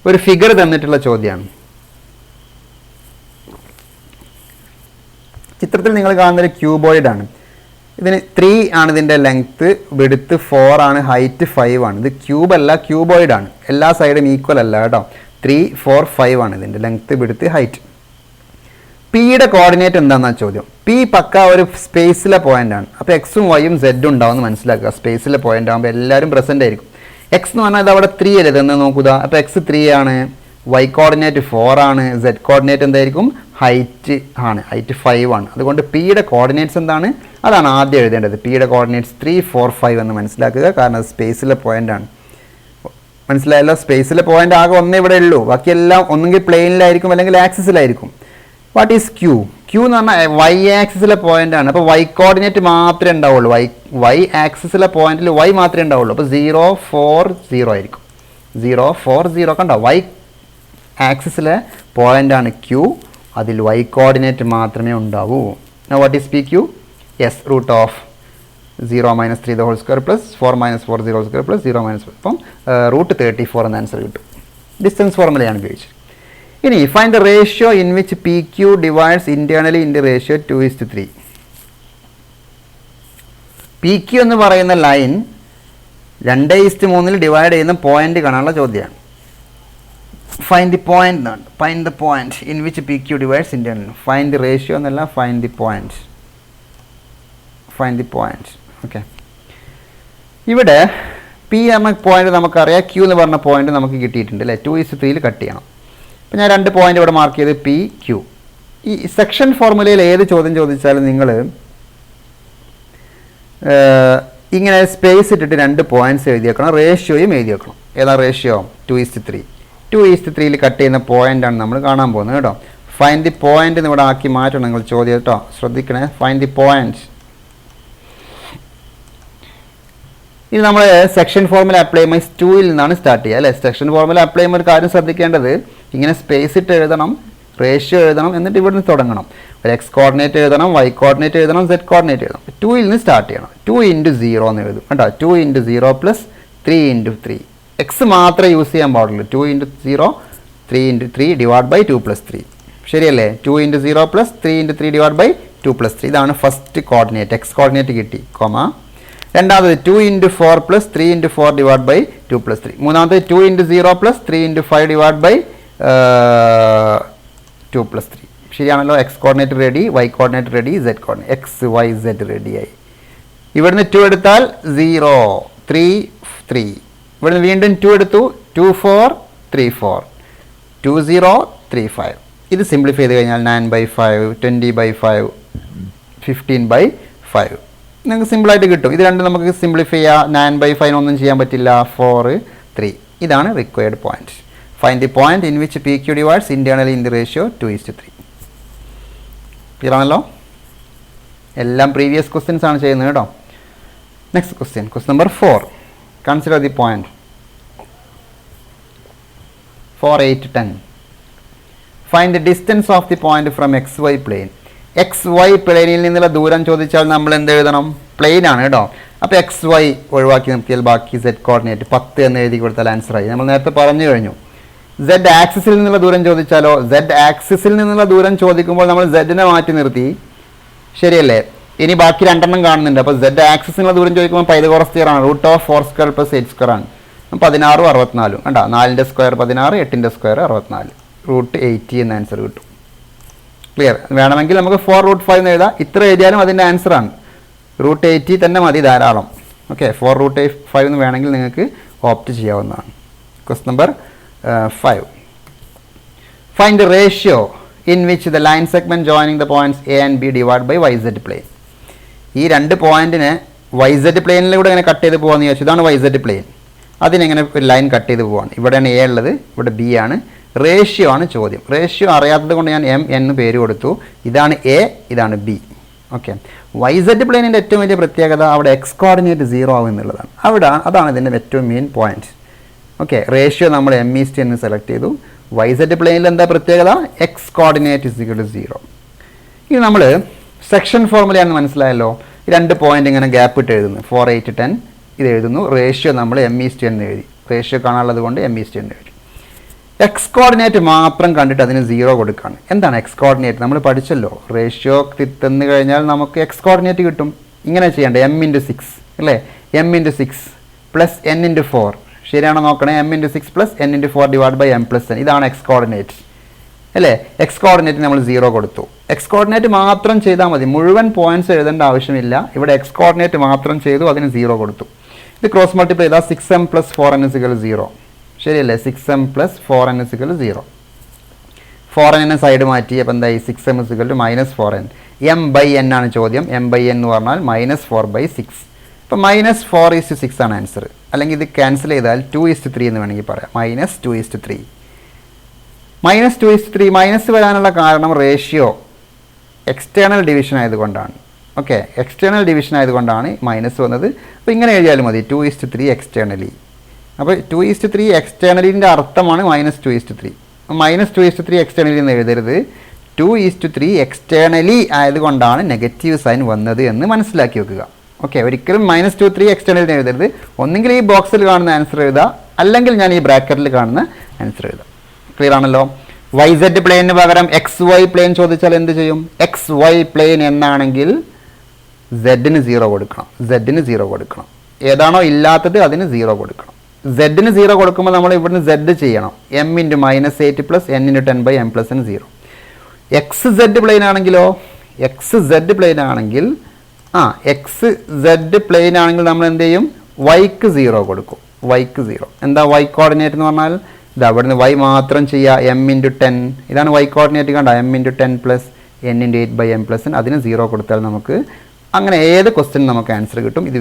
ഒരു ഫിഗർ തന്നിട്ടുള്ള ചോദ്യമാണ്. ചിത്രത്തിൽ നിങ്ങൾ കാണുന്നൊരു ക്യൂബോയിഡാണ്. ഇതിന് 3 ആണ് ഇതിൻ്റെ ലെങ്ത്ത്, വിഡ്ത്ത് 4 ആണ്, ഹൈറ്റ് 5 ആണ്. ഇത് ക്യൂബ് അല്ല, ക്യൂബോയിഡാണ്. എല്ലാ സൈഡും ഈക്വൽ അല്ല കേട്ടോ. 3, 4, 5 ആണ് ഇതിൻ്റെ ലെങ്ത്ത്, വിഡ്ത്ത്, ഹൈറ്റ്. പിയുടെ കോർഡിനേറ്റ് എന്താണെന്നാണ് ചോദ്യം. പി പക്ക ഒരു സ്പേസിലെ പോയിന്റ് ആണ്. അപ്പോൾ എക്സും വൈയും സെഡും ഉണ്ടാവുമെന്ന് മനസ്സിലാക്കുക. സ്പേസിലെ പോയിന്റ് ആകുമ്പോൾ എല്ലാവരും പ്രസന്റ് ആയിരിക്കും. എക്സ് എന്ന് പറഞ്ഞാൽ ഇത് അവിടെ 3 അല്ലേ, ഇതെന്ന് നോക്കുക. അപ്പോൾ എക്സ് 3 ആണ്, വൈ കോർഡിനേറ്റ് 4 ആണ്, സെഡ് കോർഡിനേറ്റ് എന്തായിരിക്കും? ഹൈറ്റ് ആണ്, ഹൈറ്റ് 5 ആണ്. അതുകൊണ്ട് പിയുടെ കോർഡിനേറ്റ്സ് എന്താണ്? അതാണ് ആദ്യം എഴുതേണ്ടത്. പിയുടെ കോർഡിനേറ്റ്സ് 3, 4, 5 എന്ന് മനസ്സിലാക്കുക. കാരണം അത് സ്പേസിലെ പോയിന്റ് ആണ്. മനസ്സിലായല്ലോ? സ്പേസിലെ പോയിന്റ് ആകെ ഒന്നേ ഇവിടെ ഉള്ളൂ. ബാക്കിയെല്ലാം ഒന്നുകിൽ പ്ലെയിനിലായിരിക്കും അല്ലെങ്കിൽ ആക്സിസിലായിരിക്കും. What is Q? ക്യൂ എന്ന് പറഞ്ഞാൽ വൈ ആക്സിസിലെ പോയിന്റ് ആണ്. അപ്പോൾ വൈ കോർഡിനേറ്റ് മാത്രമേ ഉണ്ടാവുള്ളൂ. വൈ ആക്സിസിലെ പോയിന്റിൽ വൈ മാത്രമേ ഉണ്ടാവുള്ളൂ. അപ്പോൾ 0, 4, 0 ആയിരിക്കും. 0, 4, 0 ഒക്കെ ഉണ്ടാവും. വൈ ആക്സിസിലെ പോയിന്റ് ആണ് ക്യൂ. അതിൽ വൈ കോർഡിനേറ്റ് മാത്രമേ ഉണ്ടാവൂ. What is P Q? Yes, root of 0 minus 3 the whole square plus 4 minus 4 0 square plus 0 minus 4. അപ്പം റൂട്ട് 34 എന്ന ആൻസർ കിട്ടും. ഡിസ്റ്റൻസ് ഫോർമുലയാണ് ഉപയോഗിച്ചത്. ഇനി find the ratio in which P Q divides internally in the ratio 2:3. P Q എന്ന് പറയുന്ന ലൈൻ 2:3 ഡിവൈഡ് ചെയ്യുന്ന പോയിന്റ് കാണാനുള്ള ചോദ്യമാണ്. ഫൈൻഡ് ദി പോയിന്റ് എന്നാണ്. Find the point in which P Q divides internally. Find the ratio എന്നല്ല, find the point. Find the point. Okay, ഇവിടെ പി എന്ന പോയിന്റ് നമുക്കറിയാം, ക്യൂ എന്ന് പറഞ്ഞ പോയിന്റ് നമുക്ക് കിട്ടിയിട്ടുണ്ട് അല്ലേ. 2:3 കട്ട് ചെയ്യണം. അപ്പോൾ ഞാൻ 2 പോയിന്റ് ഇവിടെ മാർക്ക് ചെയ്ത് പി ക്യൂ. ഈ സെക്ഷൻ ഫോർമുലയിൽ ഏത് ചോദ്യം ചോദിച്ചാലും നിങ്ങൾ ഇങ്ങനെ സ്പേസ് ഇട്ടിട്ട് 2 പോയിന്റ്സ് എഴുതി വെക്കണം, റേഷ്യോയും എഴുതി വെക്കണം. ഏതാ റേഷ്യോ? 2:3. 2:3 കട്ട് ചെയ്യുന്ന പോയിന്റാണ് നമ്മൾ കാണാൻ പോകുന്നത് കേട്ടോ. ഫൈൻഡ് ദി പോയിന്റ് എന്ന് ഇവിടെ ആക്കി മാറ്റണം നിങ്ങൾ ചോദ്യം കേട്ടോ, ശ്രദ്ധിക്കണേ. Find the point. ഇത് നമ്മൾ സെക്ഷൻ ഫോർമുല അപ്ലൈ ചെയ്യുമ്പോൾ 2ൽ നിന്നാണ് സ്റ്റാർട്ട് ചെയ്യുക അല്ലേ. സെക്ഷൻ ഫോർമുല അപ്ലൈ ചെയ്യുമ്പോൾ ഒരു കാര്യം ശ്രദ്ധിക്കേണ്ടത്, ഇങ്ങനെ സ്പേസ് ഇട്ട് എഴുതണം. റേഷ്യോ എഴുതണം, എന്നിട്ട് ഇവിടുന്ന് തുടങ്ങണം. ഒരു എക്സ് കോർഡിനേറ്റ് എഴുതണം, വൈ കോർഡിനേറ്റ് എഴുതണം, സെഡ് കോർഡിനേറ്റ് എഴുതണം. 2ൽ നിന്ന് സ്റ്റാർട്ട് ചെയ്യണം. 2 × 0 എന്ന് എഴുതും കേട്ടോ. 2 × 0 + 3 × 3. എക്സ് മാത്രമേ യൂസ് ചെയ്യാൻ പാടുള്ളൂ. 2 × 0 3 × 3 / 2 + 3. ശരിയല്ലേ? 2 × 0 + 3 × 3 / 2 + 3. ഇതാണ് ഫസ്റ്റ് കോർഡിനേറ്റ്, എക്സ് കോർഡിനേറ്റ് കിട്ടി, കോമ. രണ്ടാമത് 2 × 4 + 3 × 4 / 2 + 3. മൂന്നാമത് 2 × 0 + 3 × 5 / 2 + 3. ശരിയാണല്ലോ? X coordinate ready, Y coordinate ready, Z coordinate X Y Z റെഡിയായി. ഇവിടുന്ന് 2 എടുത്താൽ 0 3 3. ഇവിടുന്ന് വീണ്ടും 2 എടുത്തു, 2 4 3 4 2 0 3 5. ഇത് സിംപ്ലിഫൈ ചെയ്ത് കഴിഞ്ഞാൽ 9/5 20/5 15/5 നിങ്ങൾക്ക് സിമ്പിളായിട്ട് കിട്ടും. ഇത് രണ്ടും നമുക്ക് സിംപ്ലിഫൈ ചെയ്യാം. 9/5 ഒന്നും ചെയ്യാൻ പറ്റില്ല. 4 3. ഇതാണ് required point. Find the point in which P Q divides internally in the ratio 2:3. Clear ആണല്ലോ? എല്ലാം പ്രീവിയസ് ക്വസ്റ്റ്യൻസ് ആണ് ചെയ്യുന്നത് കേട്ടോ. Next question number 4. Consider the point 4 8 10. Find the distance of the point from XY plane. XY പ്ലെയിനിൽ നിന്നുള്ള ദൂരം ചോദിച്ചാൽ നമ്മൾ എന്ത് എഴുതണം? പ്ലെയിൻ ആണ് കേട്ടോ. അപ്പോൾ XY ഒഴിവാക്കി നിർത്തിയാൽ ബാക്കി സെഡ് കോർഡിനേറ്റ് 10 എന്ന് എഴുതി കൊടുത്താൽ ആൻസറായി. നമ്മൾ നേരത്തെ പറഞ്ഞു കഴിഞ്ഞു. Z ആക്സിസിൽ നിന്നുള്ള ദൂരം ചോദിച്ചാലോ? Z ആക്സിസിൽ നിന്നുള്ള ദൂരം ചോദിക്കുമ്പോൾ നമ്മൾ Z-നെ മാറ്റി നിർത്തി, ശരിയല്ലേ? ഇനി ബാക്കി രണ്ടെണ്ണം കാണുന്നുണ്ട്. അപ്പോൾ Z ആക്സിസിനുള്ള ദൂരം ചോദിക്കുമ്പോൾ പൈതഗോറസ് തിയറം ആണ്. √4² + 8² ആണ്. 16 64 കണ്ടോ? 4ന്റെ സ്ക്വയർ 16, 8ന്റെ സ്ക്വയർ 64, √80 എന്ന ആൻസർ കിട്ടും. ക്ലിയർ? വേണമെങ്കിൽ നമുക്ക് 4√5 എന്ന് എഴുതാം. ഇത്ര എഴുതിയാലും അതിൻ്റെ ആൻസറാണ്. √80 തന്നെ മതി, ധാരാളം. ഓക്കെ, 4√5 എന്ന് വേണമെങ്കിൽ നിങ്ങൾക്ക് ഓപ്റ്റ് ചെയ്യാവുന്നതാണ്. Question number 5. Find the ratio in which the line segment joining the points A and B divided by YZ plane. ഈ രണ്ട് പോയിന്റിനെ YZ പ്ലെയിനിലൂടെ ഇങ്ങനെ കട്ട് ചെയ്ത് പോകാമെന്ന് ചോദിച്ചു. ഇതാണ് YZ പ്ലെയിൻ. അതിനെങ്ങനെ ഒരു ലൈൻ കട്ട് ചെയ്ത് പോവാണ്. ഇവിടെയാണ് A ഉള്ളത്, ഇവിടെ B ആണ്. റേഷ്യോ ആണ് ചോദ്യം. റേഷ്യോ അറിയാത്തത് കൊണ്ട് ഞാൻ M എന്ന് പേര് കൊടുത്തു. ഇതാണ് A, ഇതാണ് B. ഓക്കെ, YZ പ്ലെയിനിൻ്റെ ഏറ്റവും വലിയ പ്രത്യേകത അവിടെ എക്സ് കോർഡിനേറ്റ് 0 ആവും എന്നുള്ളതാണ്. അതാണ് ഇതിൻ്റെ ഏറ്റവും മെയിൻ പോയിന്റ്. ഓക്കെ, റേഷ്യോ നമ്മൾ M⁻² എന്ന് സെലക്ട് ചെയ്തു. YZ പ്ലെയിനിൽ എന്താ പ്രത്യേകത? X coordinate = 0. ഇത് നമ്മൾ സെക്ഷൻ ഫോർമുലയാണെന്ന് മനസ്സിലായല്ലോ. രണ്ട് പോയിന്റ് ഇങ്ങനെ ഗ്യാപ്പ് ഇട്ട് എഴുതുന്നു. 4 8 10 ഇത് എഴുതുന്നു. റേഷ്യോ നമ്മൾ M⁻² എന്ന് എഴുതി. റേഷ്യോ കാണാനുള്ളത് കൊണ്ട് M⁻² എന്ന് എഴുതി. എക്സ് കോർഡിനേറ്റ് മാത്രം കണ്ടിട്ട് അതിന് 0 കൊടുക്കുകയാണ്. എന്താണ് എക്സ് കോർഡിനേറ്റ്? നമ്മൾ പഠിച്ചല്ലോ. റേഷ്യോ തന്നു കഴിഞ്ഞാൽ നമുക്ക് എക്സ് കോർഡിനേറ്റ് കിട്ടും. ഇങ്ങനെ ചെയ്യേണ്ടത് M⁻6 അല്ലേ? M⁻6 + N⁻4. ശരിയാണോ നോക്കണേ? M⁻6 + N⁻4 / M+N. ഇതാണ് എക്സ് കോർഡിനേറ്റ് അല്ലേ? എക്സ് കോർഡിനേറ്റ് നമ്മൾ 0 കൊടുത്തു. എക്സ് കോർഡിനേറ്റ് മാത്രം ചെയ്താൽ മതി, മുഴുവൻ പോയിന്റ്സ് എഴുതേണ്ട ആവശ്യമില്ല. ഇവിടെ എക്സ് കോർഡിനേറ്റ് മാത്രം ചെയ്തു, അതിന് 0 കൊടുത്തു. ഇത് ക്രോസ് മൾട്ടിപ്ലൈ ചെയ്താൽ 6m + 4n = 0. ശരിയല്ലേ? 6m + 4n = 0. 4n സൈഡ് മാറ്റി, അപ്പോൾ എന്തായി? 6m = -4n. m/n ആണ് ചോദ്യം. m/n എന്ന് പറഞ്ഞാൽ -4/6. അപ്പോൾ -4:6 ആണ് ആൻസർ. അല്ലെങ്കിൽ ഇത് ക്യാൻസൽ ചെയ്താൽ 2:3 എന്ന് വേണമെങ്കിൽ പറയാം. -2:3. -2:3 മൈനസ് വരാനുള്ള കാരണം റേഷ്യോ എക്സ്റ്റേണൽ ഡിവിഷൻ ആയതുകൊണ്ടാണ്. ഓക്കെ, എക്സ്റ്റേണൽ ഡിവിഷൻ ആയതുകൊണ്ടാണ് മൈനസ് വന്നത്. അപ്പോൾ ഇങ്ങനെ എഴുതിയാലും മതി, 2:3 എക്സ്റ്റേണലി. അപ്പോൾ 2:3 എക്സ്റ്റേണലിൻ്റെ അർത്ഥമാണ് -2:3. -2:3 എക്സ്റ്റേണലി എന്ന് എഴുതരുത്. 2:3 എക്സ്റ്റേണലി ആയതുകൊണ്ടാണ് നെഗറ്റീവ് സൈൻ വന്നത് എന്ന് മനസ്സിലാക്കി വെക്കുക. ഓക്കെ, ഒരിക്കലും -2:3 എക്സ്റ്റേണലിന് എഴുതരുത്. ഒന്നെങ്കിൽ ഈ ബോക്സിൽ കാണുന്ന ആൻസർ എഴുതുക, അല്ലെങ്കിൽ ഞാൻ ഈ ബ്രാക്കറ്റിൽ കാണുന്ന ആൻസർ എഴുതാം. ക്ലിയർ ആണല്ലോ? YZ പ്ലെയിനിന് പകരം XY പ്ലെയിൻ ചോദിച്ചാൽ എന്ത് ചെയ്യും? XY പ്ലെയിൻ എന്നാണെങ്കിൽ Z-ന് 0 കൊടുക്കണം. Z-ന് 0 കൊടുക്കണം. ഏതാണോ ഇല്ലാത്തത് അതിന് 0 കൊടുക്കണം. Z-ന് 0 കൊടുക്കുമ്പോൾ നമ്മൾ ഇവിടുന്ന് Z ചെയ്യണം. M × -8 + N×10/M+N 0. XZ പ്ലെയിൻ ആണെങ്കിലോ? XZ പ്ലെയിൻ ആണെങ്കിൽ XZ പ്ലെയിൻ ആണെങ്കിൽ നമ്മൾ എന്ത് ചെയ്യും? Yക്ക് 0 കൊടുക്കും. Yക്ക് 0. എന്താ Y കോർഡിനേറ്റ് എന്ന് പറഞ്ഞാൽ? ഇത് അവിടുന്ന് Y മാത്രം ചെയ്യുക. M×10 ഇതാണ് Y കോർഡിനേറ്റ്. കണ്ട, M×10 + N×8/M+N. അതിന് 0 കൊടുത്താൽ നമുക്ക് അങ്ങനെ ഏത് ക്വസ്റ്റ്യൻ നമുക്ക് ആൻസർ കിട്ടും. ഇത്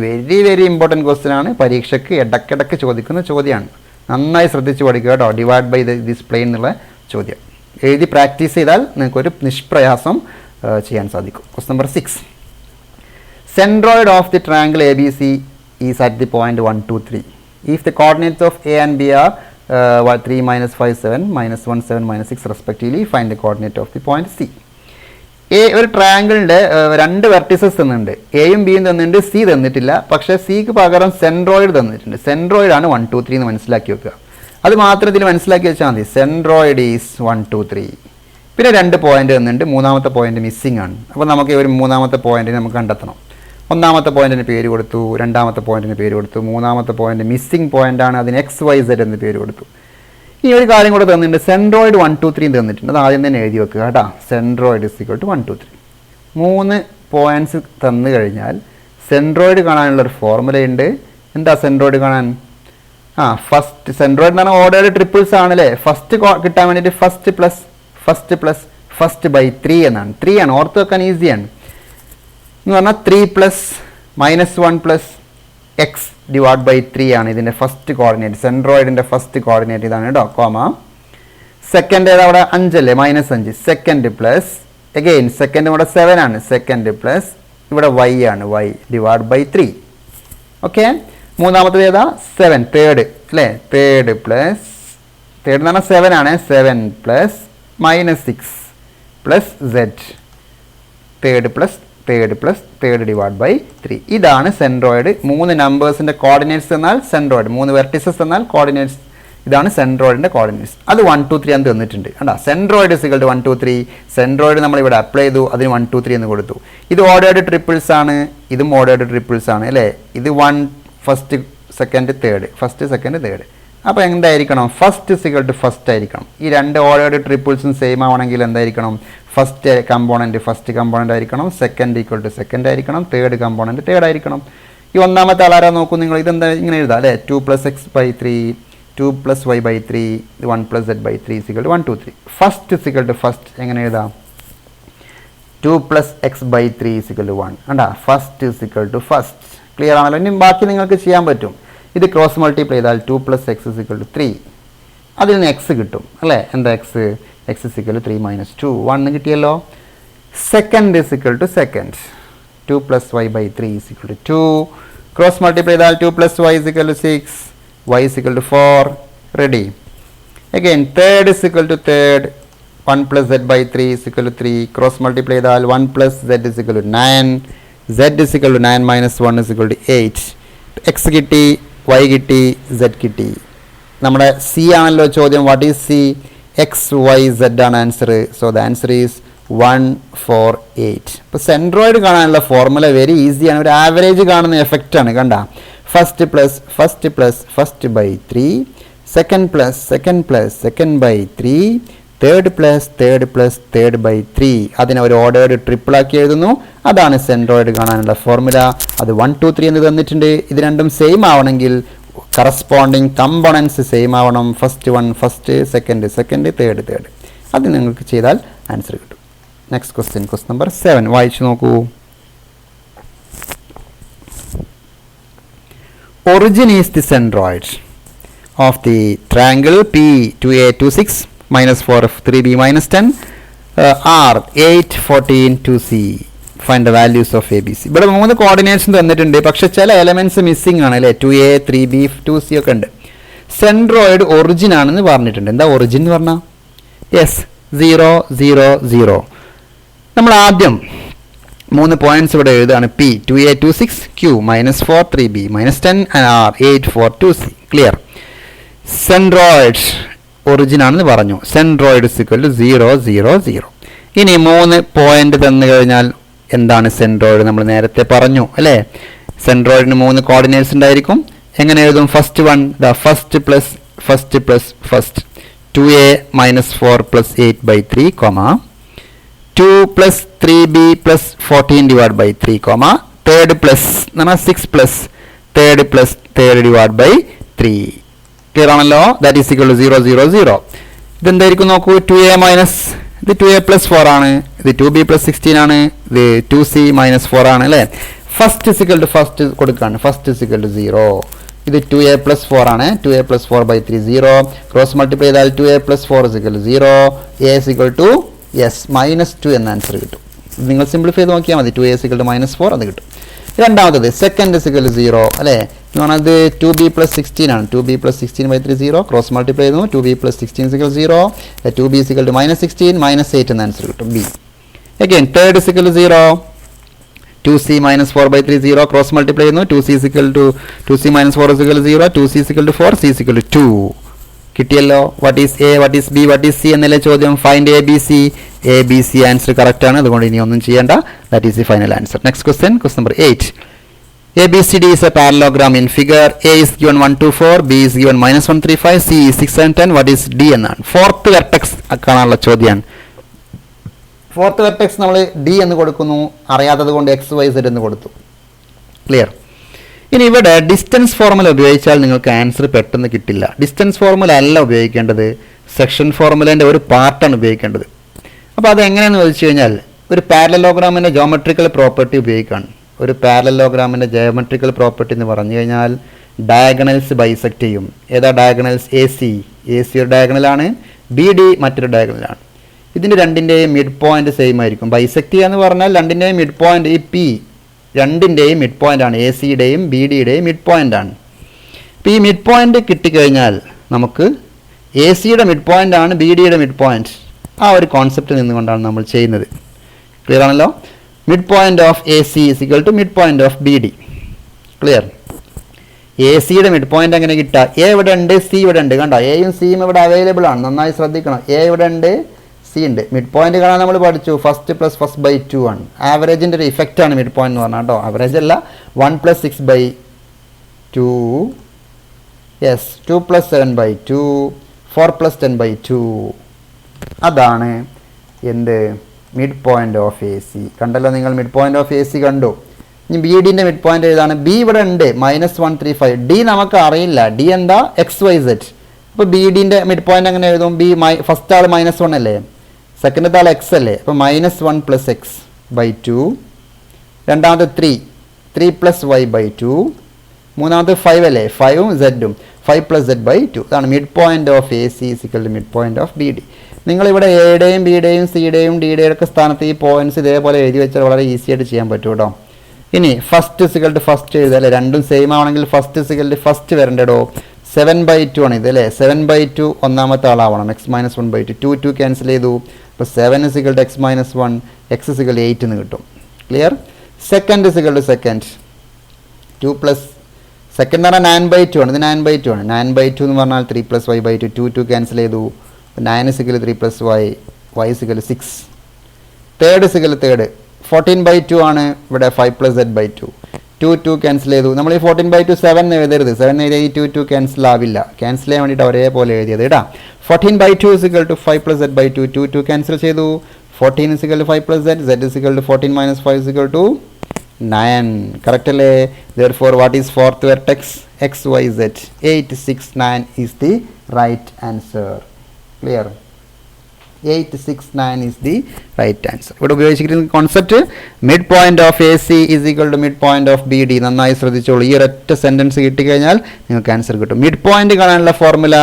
വെരി ഇമ്പോർട്ടൻറ്റ് ക്വസ്റ്റ്യൻ ആണ്. പരീക്ഷയ്ക്ക് ഇടയ്ക്കിടയ്ക്ക് ചോദിക്കുന്ന ചോദ്യമാണ്. നന്നായി ശ്രദ്ധിച്ച് പഠിക്കുക കേട്ടോ. ഡിവൈഡ് ബൈ ദിസ് പ്ലെയിൻ എന്നുള്ള ചോദ്യം എഴുതി പ്രാക്ടീസ് ചെയ്താൽ നിങ്ങൾക്കൊരു നിഷ്പ്രയാസം ചെയ്യാൻ സാധിക്കും. Question number 6. Centroid of the triangle ABC is at the point 1 2 3. If the coordinates of A and B are 3 minus 5 7 minus 1 7 minus 6 respectively. Find the coordinate of the point C. A ഒരു ട്രയാങ്കിളിൻ്റെ രണ്ട് വെർട്ടിസസ് തന്നിട്ടുണ്ട്, എയും ബിയും തന്നിട്ടുണ്ട്, സി തന്നിട്ടില്ല. പക്ഷേ സിക്ക് പകരം സെൻട്രോയിഡ് തന്നിട്ടുണ്ട്. സെൻട്രോയിഡ് ആണ് 1 2 3 എന്ന് മനസ്സിലാക്കി വെക്കുക. അത് മാത്രം ഇതിൽ മനസ്സിലാക്കി വെച്ചാൽ മതി. Centroid is 1 2 3. പിന്നെ 2 പോയിന്റ് തന്നിട്ടുണ്ട്, മൂന്നാമത്തെ പോയിന്റ് മിസ്സിംഗ് ആണ്. അപ്പോൾ നമുക്ക് ഒരു മൂന്നാമത്തെ പോയിന്റിന് നമുക്ക് കണ്ടെത്തണം. ഒന്നാമത്തെ പോയിന്റിന് പേര് കൊടുത്തു, രണ്ടാമത്തെ പോയിന്റിന് പേര് കൊടുത്തു, മൂന്നാമത്തെ പോയിന്റ് മിസ്സിംഗ് പോയിന്റ് ആണ്, അതിന് XYZ എന്ന് പേര് കൊടുത്തു. ഈ ഒരു കാര്യം കൂടെ തന്നിട്ടുണ്ട്, സെൻട്രോയിഡ് 1 2 3 തന്നിട്ടുണ്ട്. അത് ആദ്യം തന്നെ എഴുതി വെക്കുക കേട്ടോ. Centroid is equal to 1 2 3. 3 points തന്നു കഴിഞ്ഞാൽ സെൻട്രോയിഡ് കാണാനുള്ളൊരു ഫോർമുലയുണ്ട്. എന്താ സെൻട്രോയിഡ് കാണാൻ? ഫസ്റ്റ് സെൻട്രോയിഡ് എന്ന് പറഞ്ഞാൽ ഓർഡേർഡ് ട്രിപ്പിൾസ് ആണല്ലേ. ഫസ്റ്റ് കിട്ടാൻ വേണ്ടിയിട്ട് ഫസ്റ്റ് ബൈ 3 എന്നാണ്. 3 ആണ്, ഓർത്ത് വെക്കാൻ ഈസിയാണ്. എന്ന് പറഞ്ഞാൽ 3 plus -1 plus X divide by 3 ആണ് ഇതിൻ്റെ ഫസ്റ്റ് കോർഡിനേറ്റ്. സെൻട്രോയിഡിൻ്റെ ഫസ്റ്റ് കോർഡിനേറ്റ് ഇതാണ് കേട്ടോ, കോമ. സെക്കൻഡ് ഏതാ അവിടെ? 5 അല്ലേ, -5. സെക്കൻഡ് പ്ലസ് അഗെയിൻ സെക്കൻഡ് ഇവിടെ 7 ആണ്. സെക്കൻഡ് പ്ലസ് ഇവിടെ y ആണ്, y ഡിവൈഡ് ബൈ 3. ഓക്കെ, മൂന്നാമത്തേത് ഏതാ? 7. തേർഡ് അല്ലേ, തേർഡ് പ്ലസ് തേർഡ് എന്ന് പറഞ്ഞാൽ 7 ആണ്. 7 plus -6 plus z. Third plus third divide by 3. ഇതാണ് സെൻട്രോയിഡ്. 3 നമ്പേഴ്സിൻ്റെ കോർഡിനേറ്റ്സ് എന്നാൽ സെൻട്രോയിഡ്, 3 വെർട്ടിസസ് എന്നാൽ കോർഡിനേറ്റ്സ്. ഇതാണ് സെൻട്രോയിഡിൻ്റെ കോർഡിനേറ്റ്സ്. അത് 1 2 3 എന്ന് തന്നിട്ടുണ്ട്. കണ്ടാ, centroid is equal to 1 2 3. Centroid നമ്മളിവിടെ അപ്ലൈ ചെയ്തു, അതിന് 1 2 3 എന്ന് കൊടുത്തു. ഇത് ഓർഡേർഡ് ട്രിപ്പിൾസ് ആണ്, ഇതും ഓർഡേർഡ് ട്രിപ്പിൾസ് ആണ് അല്ലേ. ഇത് 1 first second third, first second third. അപ്പോൾ എന്തായിരിക്കണം? First is equal to first ആയിരിക്കണം. ഈ രണ്ട് ഓർഡേർഡ് ട്രിപ്പിൾസും സെയിം ആവണമെങ്കിൽ എന്തായിരിക്കണം? ഫസ്റ്റ് കമ്പോണൻ്റ് ആയിരിക്കണം, സെക്കൻഡ് ഈക്വൽ ടു സെക്കൻഡ് ആയിരിക്കണം, തേർഡ് കമ്പോണൻ്റ് തേർഡ് ആയിരിക്കണം. ഈ ഒന്നാമത്തെ ആളാരാ നോക്കൂ നിങ്ങൾ. ഇതെന്താ ഇങ്ങനെ എഴുതാം അല്ലേ? 2 + x by 3, 2 + y by 3, 1 + z by 3 is equal to 1 2 3. First is equal to first എങ്ങനെ എഴുതാം? 2 + x by 3 is equal to 1. കണ്ടാ, first is equal to first. Clear ആണല്ലോ. ഇനി ബാക്കി നിങ്ങൾക്ക് ചെയ്യാൻ പറ്റും. ഇത് ക്രോസ് മൾട്ടിപ്ലൈ ചെയ്താൽ 2 + x is equal to 3. അതിൽ നിന്ന് x കിട്ടും അല്ലേ. എന്താ x? x is equal to 3 - 2. 1 കിട്ടിയല്ലോ. Second is equal to second. 2 + y by 3 is equal to 2. Cross multiply ചെയ്താൽ 2 + y is equal to 6, y is equal to 4. Ready. Again third is equal to third. 1 + z by 3 is equal to 3. Cross multiply ചെയ്താൽ 1 + z is equal to 9. z is equal to 9 - 1 is equal to 8. x കിട്ടി, y കിട്ടി, z കിട്ടി. നമ്മുടെ സി ആണല്ലോ ചോദ്യം. What is C? XYZ ആണ് answer. So the answer is 1 4 8. ഇപ്പോൾ സെൻട്രോയിഡ് കാണാനുള്ള ഫോർമുല വെരി ഈസിയാണ്. ഒരു ആവറേജ് കാണുന്ന എഫക്റ്റ് ആണ്. കണ്ട, first by 3, second by 3, third by 3. അതിനെ ഒരു ഓർഡേർഡ് ട്രിപ്പിൾ ആക്കി എഴുതുന്നു. അതാണ് സെൻട്രോയിഡ് കാണാനുള്ള ഫോർമുല. അത് 1 2 3 എന്ന് തന്നിട്ടുണ്ട്. ഇത് രണ്ടും സെയിം ആവണമെങ്കിൽ കറസ്പോണ്ടിങ് കമ്പോണൻസ് സെയിം ആവണം. First 1 first, second third. അത് നിങ്ങൾക്ക് ചെയ്താൽ ആൻസർ കിട്ടും. നെക്സ്റ്റ് ക്വസ്റ്റ്യൻ നമ്പർ 7 വായിച്ചു നോക്കൂ. Origin is the centroid of the triangle P2A 2 6 -4 3B -10 R 8 14 2C. Find the values of ABC. ഇവിടെ 3 കോർഡിനേറ്റ്സ് തന്നിട്ടുണ്ട്, പക്ഷെ ചില എലമെന്റ്സ് മിസ്സിംഗ് ആണ് അല്ലേ. 2A 3B 2C ഒക്കെ ഉണ്ട്. സെൻട്രോയിഡ് ഒറിജിൻ ആണെന്ന് പറഞ്ഞിട്ടുണ്ട്. എന്താ ഒറിജിൻ എന്ന് പറഞ്ഞാൽ? യെസ്, 0 0 0. നമ്മൾ ആദ്യം 3 പോയിന്റ്സ് ഇവിടെ എഴുതാണ്. P2A 2 6 Q -4 3B -10 R 8 4 2C. Clear. Centroid origin ആണെന്ന് പറഞ്ഞു. Centroid is equal to 0 0 0. ഇനി 3 പോയിന്റ് തന്നു കഴിഞ്ഞാൽ എന്താണ് സെൻട്രോയിഡ്? നമ്മൾ നേരത്തെ പറഞ്ഞു അല്ലേ. സെൻട്രോയിഡിന് 3 കോർഡിനേറ്റ്സ് ഉണ്ടായിരിക്കും. എങ്ങനെ എഴുതും? First 1 first 2A -4 + 8 by 3, 2 + 3B + 14 divided by 3, third plus എന്ന് പറഞ്ഞാൽ 6 + തേർഡ് divided by 3. ക്ലിയർ ആണല്ലോ. That is equal to 0 0 0. ഇതെന്തായിരിക്കും നോക്കൂ. 2A ഇത് 2A + 4 ആണ്. ഇത് 2B + 16 ആണ്. ഇത് 2C -4 ആണ് അല്ലേ. First is equal to first കൊടുക്കുകയാണ്. First is equal to 0. ഇത് 2A + 4 ആണ്. 2A + 4 by 3 0. ക്രോസ് മൾട്ടിപ്ലൈ ചെയ്താൽ 2A + 4 is equal to 0. A is equal to -2 എന്ന ആൻസർ കിട്ടും. നിങ്ങൾ സിംപ്ലിഫൈ ചെയ്ത് നോക്കിയാൽ മതി. 2A is equal to -4 അത് കിട്ടും. രണ്ടാമത്തത് സെക്കൻഡ് ഇസിക്കൽ 0 അല്ലേ എന്ന് പറഞ്ഞാൽ ഇത് 2b + 16 ആണ്. 2b + 16/3 0 ക്രോസ് മൾട്ടിപ്ലൈ ചെയ്യുന്നു. 2b + 16 = 0. 2b = -16 -8 എന്ന ആൻസർ കിട്ടും B. Again third is equal 0 2c - 4/3 0 cross multiply ചെയ്യുന്നു. 2c - 4 = 0. 2c = 4 c = 2 കിട്ടിയല്ലോ. What is A, what is B, what is C എന്നല്ലേ ചോദ്യം. Find A B C. A B C answer correct ആണ്, അതുകൊണ്ട് ഇനി ഒന്നും ചെയ്യേണ്ട. That is the final answer. Next question number 8. ABCD is a parallelogram in figure. A is given 1 2 4, B is given -1 3 5, C is 6 and 10. What is D എന്നാണ്. ഫോർത്ത് വെർട്ടെക്സ് കാണാനുള്ള ചോദ്യമാണ്. ഫോർത്ത് വെർട്ടെക്സ് നമ്മൾ ഡി എന്ന് കൊടുക്കുന്നു, അറിയാത്തത് കൊണ്ട് XYZ എന്ന് കൊടുത്തു. ക്ലിയർ. ഇനി ഇവിടെ ഡിസ്റ്റൻസ് ഫോർമുല ഉപയോഗിച്ചാൽ നിങ്ങൾക്ക് ആൻസർ പെട്ടെന്ന് കിട്ടില്ല. ഡിസ്റ്റൻസ് ഫോർമുല അല്ല ഉപയോഗിക്കേണ്ടത്, സെക്ഷൻ ഫോർമുലേൻ്റെ ഒരു പാർട്ടാണ് ഉപയോഗിക്കേണ്ടത്. അപ്പോൾ അത് എങ്ങനെയാണെന്ന് ചോദിച്ചു കഴിഞ്ഞാൽ ഒരു പാരലലോഗ്രാമിൻ്റെ ജോമെട്രിക്കൽ പ്രോപ്പർട്ടി ഉപയോഗിക്കുകയാണ്. ഒരു പാരലലോഗ്രാമിൻ്റെ ജോമെട്രിക്കൽ പ്രോപ്പർട്ടി എന്ന് പറഞ്ഞു കഴിഞ്ഞാൽ ഡയഗണൽസ് ബൈസെക്റ്റ് ചെയ്യും. ഏതാ ഡയഗണൽസ്? എ സി ഒരു ഡയഗണലാണ്, BD മറ്റൊരു ഡയഗണലാണ്. ഇതിൻ്റെ രണ്ടിൻ്റെയും മിഡ് പോയിന്റ് സെയിം ആയിരിക്കും. ബൈസെക്റ്റ് ചെയ്യുക എന്ന് പറഞ്ഞാൽ രണ്ടിൻ്റെയും മിഡ് പോയിന്റ് ഈ പി രണ്ടിൻ്റെയും മിഡ് പോയിന്റ് ആണ്. ACയുടെയും BDയുടെയും മിഡ് പോയിന്റ് ആണ്. ഇപ്പോൾ ഈ മിഡ് പോയിന്റ് കിട്ടിക്കഴിഞ്ഞാൽ നമുക്ക് ACയുടെ മിഡ് പോയിന്റ് ആണ് BDയുടെ മിഡ് പോയിന്റ്. ആ ഒരു കോൺസെപ്റ്റ് നിന്നുകൊണ്ടാണ് നമ്മൾ ചെയ്യുന്നത്. ക്ലിയർ ആണല്ലോ. Mid point of AC = mid point of BD. Clear. ACയുടെ മിഡ് പോയിന്റ് എങ്ങനെ കിട്ടുക? A ഇവിടെ ഉണ്ട്, C ഇവിടെ ഉണ്ട്. കണ്ടോ, എയും സിയും ഇവിടെ അവൈലബിൾ ആണ്. നന്നായി ശ്രദ്ധിക്കണം. A ഇവിടെ ഉണ്ട്, C ഉണ്ട്. മിഡ് പോയിന്റ് കാണാൻ നമ്മൾ പഠിച്ചു ഫസ്റ്റ് + ഫസ്റ്റ്/2 ആണ്. ആവറേജിൻ്റെ ഒരു ഇഫക്റ്റ് ആണ് മിഡ് പോയിന്റ് എന്ന് പറഞ്ഞാൽ കേട്ടോ. ആവറേജ് അല്ല. 1 + 6/2, യെസ് 2 + 7/2, 4 + 10/2. അതാണ് എന്ത്? Mid point of AC. കണ്ടല്ലോ നിങ്ങൾ, മിഡ് പോയിന്റ് ഓഫ് AC കണ്ടു. ഇനി BDൻ്റെ മിഡ് പോയിന്റ് ഏതാണ്? B ഇവിടെ ഉണ്ട്, -135. D നമുക്ക് അറിയില്ല. D എന്താ? XYZ. അപ്പോൾ BDൻ്റെ മിഡ് പോയിന്റ് എങ്ങനെ എഴുതും? B ഫസ്റ്റ് ആൾ -1 അല്ലേ, സെക്കൻഡ് ആൾ X അല്ലേ, അപ്പോൾ -1 + X/2. രണ്ടാമത് 3 + Y/2. മൂന്നാമത് 5 അല്ലേ, 5ഉം Z ഉം, 5 + Z/2. അതാണ് mid point of AC = mid point of BD. നിങ്ങളിവിടെ എയുടെയും ബിയുടെയും സിയുടെയും ഡിയുടെയും ഒക്കെ സ്ഥാനത്ത് ഈ പോയിന്റ്സ് ഇതേപോലെ എഴുതി വെച്ചാൽ വളരെ ഈസി ആയിട്ട് ചെയ്യാൻ പറ്റും കേട്ടോ. ഇനി ഫസ്റ്റ് = ഫസ്റ്റ് എഴുതല്ലേ, രണ്ടും സെയിം ആണെങ്കിൽ ഫസ്റ്റ് = ഫസ്റ്റ് വരണ്ടോ. 7/2 ആണ് ഇത് അല്ലേ. 7/2 ഒന്നാമത്തെ ആളാവണം. X - 1/2. 2 ക്യാൻസൽ ചെയ്തു. അപ്പോൾ 7 = X - 1, X = 8 എന്ന് കിട്ടും. ക്ലിയർ. സെക്കൻഡ് = സെക്കൻഡ് 2 + സെക്കൻഡ് എന്ന് പറഞ്ഞാൽ 9/2 ആണ്. ഇത് 9/2 ആണ്. 9/2 എന്ന് പറഞ്ഞാൽ 3 + Y/2. 2 ക്യാൻസൽ ചെയ്തു. 9 = 3 + Y, Y = 6. തേർഡ് തേർഡ് 14/2 ആണ്. ഇവിടെ 5 + Z/2. 2 ക്യാൻസൽ ചെയ്തു. നമ്മൾ ഈ 14/2 7 എഴുതരുത്. 7 എഴുതിയാൽ ഈ 2 ക്യാൻസൽ ആവില്ല. ക്യാൻസൽ ചെയ്യാൻ വേണ്ടിയിട്ട് ഒരേപോലെ എഴുതിയത് കേട്ടോ. 14/2 = 5 + Z/2. 2 ക്യാൻസൽ ചെയ്തു. 14 = 5 + Z. Z = 14 - 5 = 9. കറക്റ്റ് അല്ലേ? Therefore what is fourth vertex? XYZ. 8 6 9 is the right answer. Clear. 8 6 9 is the right answer. ഇവിടെ ഉപയോഗിച്ചിരിക്കുന്ന concept mid point of AC = mid point of BD. നന്നായി ശ്രദ്ധിച്ചോളൂ. ഈ ഒരൊറ്റ സെൻറ്റൻസ് കിട്ടിക്കഴിഞ്ഞാൽ നിങ്ങൾക്ക് ആൻസർ കിട്ടും. മിഡ് പോയിന്റ് കാണാനുള്ള ഫോർമുല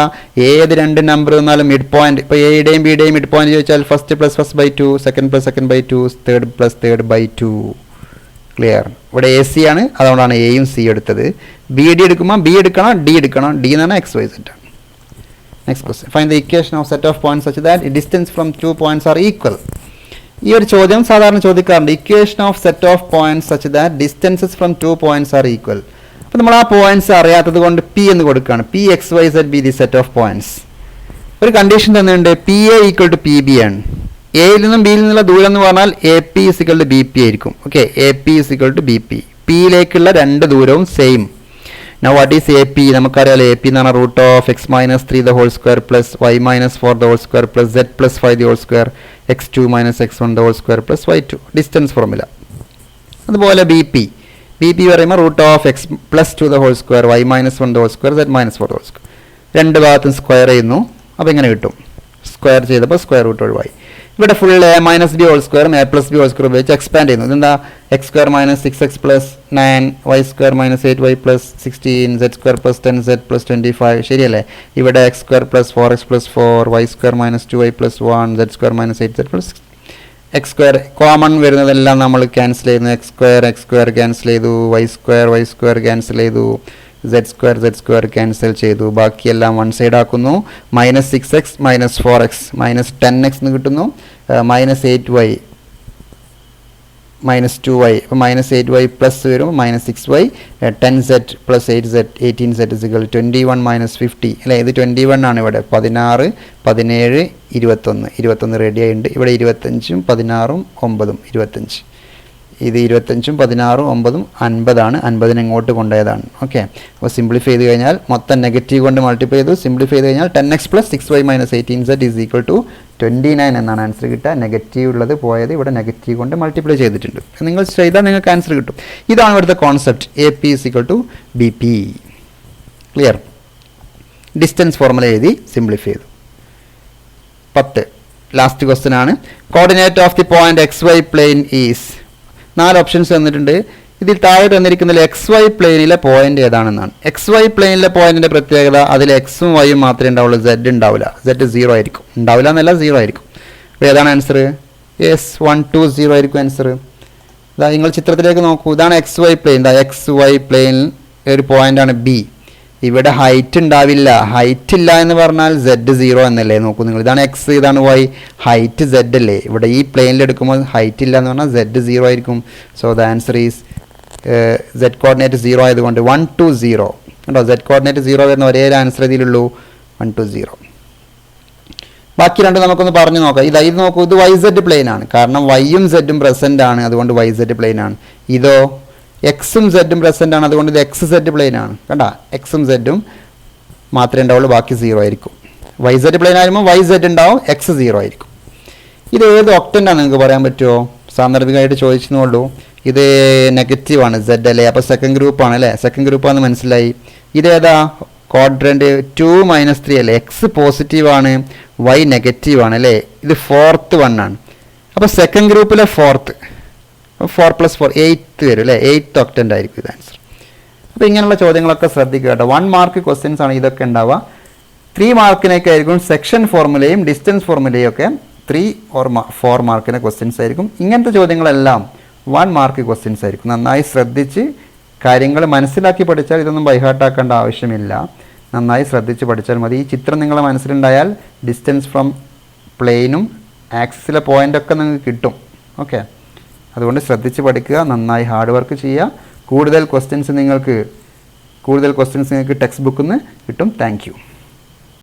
ഏത് രണ്ട് നമ്പർ തന്നാലും മിഡ് പോയിന്റ്, ഇപ്പോൾ എയുടെയും ബിയുടെയും മിഡ് പോയിന്റ് ചോദിച്ചാൽ ഫസ്റ്റ് + ഫസ്റ്റ്/2, സെക്കൻഡ് + സെക്കൻഡ്/2, തേർഡ് + തേർഡ്/2. ക്ലിയർ. ഇവിടെ AC ആണ്, അതുകൊണ്ടാണ് എയും സി എടുത്തത്. BD എടുക്കുമ്പോൾ B എടുക്കണം, D എടുക്കണം. D എന്ന് പറഞ്ഞാൽ XYZ ആണ്. Next question. Find the equation of set of points such that distance from 2 points are equal. ഈ ഒരു ചോദ്യം സാധാരണ ചോദിക്കാറുണ്ട്. Equation of set of points such that distances from 2 points are equal. അപ്പോൾ നമ്മൾ ആ പോയിന്റ്സ് അറിയാത്തത് കൊണ്ട് P എന്ന് കൊടുക്കുകയാണ്. PXYZ be the set of points. ഒരു കണ്ടീഷൻ തന്നെയുണ്ട്. PA = PB ആണ്. എയിൽ നിന്നും ബിയിൽ നിന്നുള്ള ദൂരം എന്ന് പറഞ്ഞാൽ AP = BP ആയിരിക്കും. Okay, AP = BP. പിയിലേക്കുള്ള രണ്ട് ദൂരവും same. Now what is AP? നമുക്കറിയാലോ AP എന്ന് പറഞ്ഞാൽ √(x - 3) the whole square plus y - 4 the whole square plus z plus 5 the whole square x2 - x1 the whole square plus y2. Distance formula. അതുപോലെ BP പറയുമ്പോൾ √(x + 2) the whole square y - 1 the whole square z - 4 the whole square. രണ്ട് ഭാഗത്തും സ്ക്വയർ ചെയ്യുന്നു. അപ്പോൾ ഇങ്ങനെ കിട്ടും. സ്ക്വയർ ചെയ്തപ്പോൾ സ്ക്വയർ റൂട്ട് ഒഴിവായി. ഇവിടെ full a - b whole square a + b whole square ഉപയോഗിച്ച് എക്സ്പാൻഡ് ചെയ്യുന്നു. ഇതെന്താ? x² - 6x + 9 y² - 8y + 16 z² + 10z + 25. ശരിയല്ലേ? ഇവിടെ x² + 4x + 4 y² - 2y + 1 z² - 8z + 6. X square common വരുന്നതെല്ലാം നമ്മൾ ക്യാൻസൽ ചെയ്യുന്നു. എക്സ് സ്ക്വയർ ക്യാൻസൽ ചെയ്തു, വൈ സ്ക്വയർ ക്യാൻസൽ ചെയ്തു, സെഡ് സ്ക്വയർ ക്യാൻസൽ ചെയ്തു. ബാക്കിയെല്ലാം വൺ സൈഡ് ആക്കുന്നു. -6x -4x -10x എന്ന് കിട്ടുന്നു. -8y -2y, അപ്പോൾ -8y പ്ലസ് വരും, -6y 10z + 8z 18z = 21 - 50 അല്ലേ. ഇത് 21 ആണ് ഇവിടെ. 16 17 21 റെഡി ആയിട്ടുണ്ട്. ഇവിടെ 25ഉം 16ഉം 9ഉം 25. ഇത് 25ഉം 16ഉം 9ഉം 50ആണ്. 50നെ ഇങ്ങോട്ട് കൊണ്ടുപോയതാണ്. ഓക്കെ, അപ്പോൾ സിംപ്ലിഫൈ ചെയ്ത് കഴിഞ്ഞാൽ മൊത്തം നെഗറ്റീവ് കൊണ്ട് മൾട്ടിപ്ലൈ ചെയ്തു. സിംപ്ലിഫൈ ചെയ്ത് കഴിഞ്ഞാൽ 10x + 6y - 18z = 29 എന്നാണ് ആൻസർ കിട്ടുക. നെഗറ്റീവ് ഉള്ളത് പോയത് ഇവിടെ നെഗറ്റീവ് കൊണ്ട് മൾട്ടിപ്ലൈ ചെയ്തിട്ടുണ്ട്. നിങ്ങൾ ചെയ്താൽ നിങ്ങൾക്ക് ആൻസർ കിട്ടും. ഇതാണ് ഇവിടുത്തെ concept. AP = BP. Clear? Distance formula എഴുതി സിംപ്ലിഫൈ ചെയ്തു. 10 ലാസ്റ്റ് ക്വസ്റ്റ്യൻ ആണ്. Coordinate of the point XY plain is. 4 options തന്നിട്ടുണ്ട്. ഇതിൽ താഴെ തന്നിരിക്കുന്നതിൽ XY പ്ലെയിനിലെ പോയിന്റ് ഏതാണെന്നാണ്. XY പ്ലെയിനിലെ പോയിന്റിന്റെ പ്രത്യേകത അതിൽ എക്സും വൈയും മാത്രമേ ഉണ്ടാവുള്ളൂ, Z ഉണ്ടാവില്ല. Z 0 ആയിരിക്കും. ഉണ്ടാവില്ല എന്നല്ല, 0 ആയിരിക്കും. അപ്പോൾ ഏതാണ് ആൻസർ? യെസ്, 1 2 0 ആയിരിക്കും ആൻസർ. ഇതാ നിങ്ങൾ ചിത്രത്തിലേക്ക് നോക്കൂ. ഇതാണ് XY പ്ലെയിൻ. XY പ്ലെയിൻ ഒരു പോയിന്റാണ് B. ഇവിടെ ഹൈറ്റ് ഉണ്ടാവില്ല. ഹൈറ്റ് ഇല്ല എന്ന് പറഞ്ഞാൽ Z 0 എന്നല്ലേ. നോക്കൂ നിങ്ങൾ, ഇതാണ് X, ഇതാണ് Y, ഹൈറ്റ് Z അല്ലേ. ഇവിടെ ഈ പ്ലെയിനിൽ എടുക്കുമ്പോൾ ഹൈറ്റ് ഇല്ല എന്ന് പറഞ്ഞാൽ Z 0 ആയിരിക്കും. So the answer is Z coordinate 0 ആയതുകൊണ്ട് 1 2 0 കേട്ടോ. Z കോർഡിനേറ്റ് 0 വരുന്ന ഒരേ ഒരു ആൻസർ ഇതിലുള്ളൂ, 1 2 0. ബാക്കി രണ്ട് നമുക്കൊന്ന് പറഞ്ഞു നോക്കാം. ഇത് നോക്കൂ, ഇത് YZ പ്ലെയിൻ ആണ്. കാരണം Yയും Zഉം പ്രസന്റ് ആണ്, അതുകൊണ്ട് YZ പ്ലെയിൻ ആണ്. ഇതോ എക്സും സെഡും പ്രസന്റ് ആണ്, അതുകൊണ്ട് ഇത് XZ പ്ലെയിൻ ആണ്. കണ്ട, എക്സും സെഡും മാത്രമേ ഉണ്ടാവുള്ളൂ, ബാക്കി 0 ആയിരിക്കും. YZ പ്ലെയിൻ ആകുമ്പോൾ YZ ഉണ്ടാവും, X 0 ആയിരിക്കും. ഇത് ഏത് ഒക്ടൻ്റാണ് നിങ്ങൾക്ക് പറയാൻ പറ്റുമോ? സാന്ദർഭികമായിട്ട് ചോദിച്ചെന്നുള്ളൂ. ഇത് നെഗറ്റീവ് ആണ് Z അല്ലേ, അപ്പോൾ സെക്കൻഡ് ഗ്രൂപ്പാണ് അല്ലേ. സെക്കൻഡ് ഗ്രൂപ്പാണെന്ന് മനസ്സിലായി. ഇതേതാ? ക്വാഡ്രൻറ്റ് 2 - 3 അല്ലേ. X പോസിറ്റീവ് ആണ്, Y നെഗറ്റീവ് ആണ് അല്ലേ. ഇത് 4th 1 ആണ്. അപ്പോൾ സെക്കൻഡ് ഗ്രൂപ്പിലെ 4th 4 + 4 8th വരും അല്ലേ. 8th ഒക്ടൻ്റ് ആയിരിക്കും ഇത് ആൻസർ. അപ്പോൾ ഇങ്ങനെയുള്ള ചോദ്യങ്ങളൊക്കെ ശ്രദ്ധിക്കുക കേട്ടോ. 1 മാർക്ക് ക്വസ്റ്റ്യൻസ് ആണ് ഇതൊക്കെ ഉണ്ടാവുക. 3 മാർക്കിനൊക്കെ ആയിരിക്കും സെക്ഷൻ ഫോർമുലയും ഡിസ്റ്റൻസ് ഫോർമുലയും ഒക്കെ 3 or 4 മാർക്കിൻ്റെ ക്വസ്റ്റ്യൻസ് ആയിരിക്കും. ഇങ്ങനത്തെ ചോദ്യങ്ങളെല്ലാം 1 മാർക്ക് ക്വസ്റ്റ്യൻസ് ആയിരിക്കും. നന്നായി ശ്രദ്ധിച്ച് കാര്യങ്ങൾ മനസ്സിലാക്കി പഠിച്ചാൽ ഇതൊന്നും ബൈഹാർട്ടാക്കേണ്ട ആവശ്യമില്ല. നന്നായി ശ്രദ്ധിച്ച് പഠിച്ചാൽ മതി. ഈ ചിത്രം നിങ്ങളുടെ മനസ്സിലുണ്ടായാൽ ഡിസ്റ്റൻസ് ഫ്രം പ്ലെയിനും ആക്സിസിലെ പോയിൻ്റൊക്കെ നിങ്ങൾക്ക് കിട്ടും. ഓക്കെ, അതുകൊണ്ട് ശ്രദ്ധിച്ച് പഠിക്കുക, നന്നായി ഹാർഡ് വർക്ക് ചെയ്യുക. കൂടുതൽ ക്വസ്റ്റ്യൻസ് നിങ്ങൾക്ക് ടെക്സ്റ്റ് ബുക്കിൽ നിന്ന് കിട്ടും. Thank you.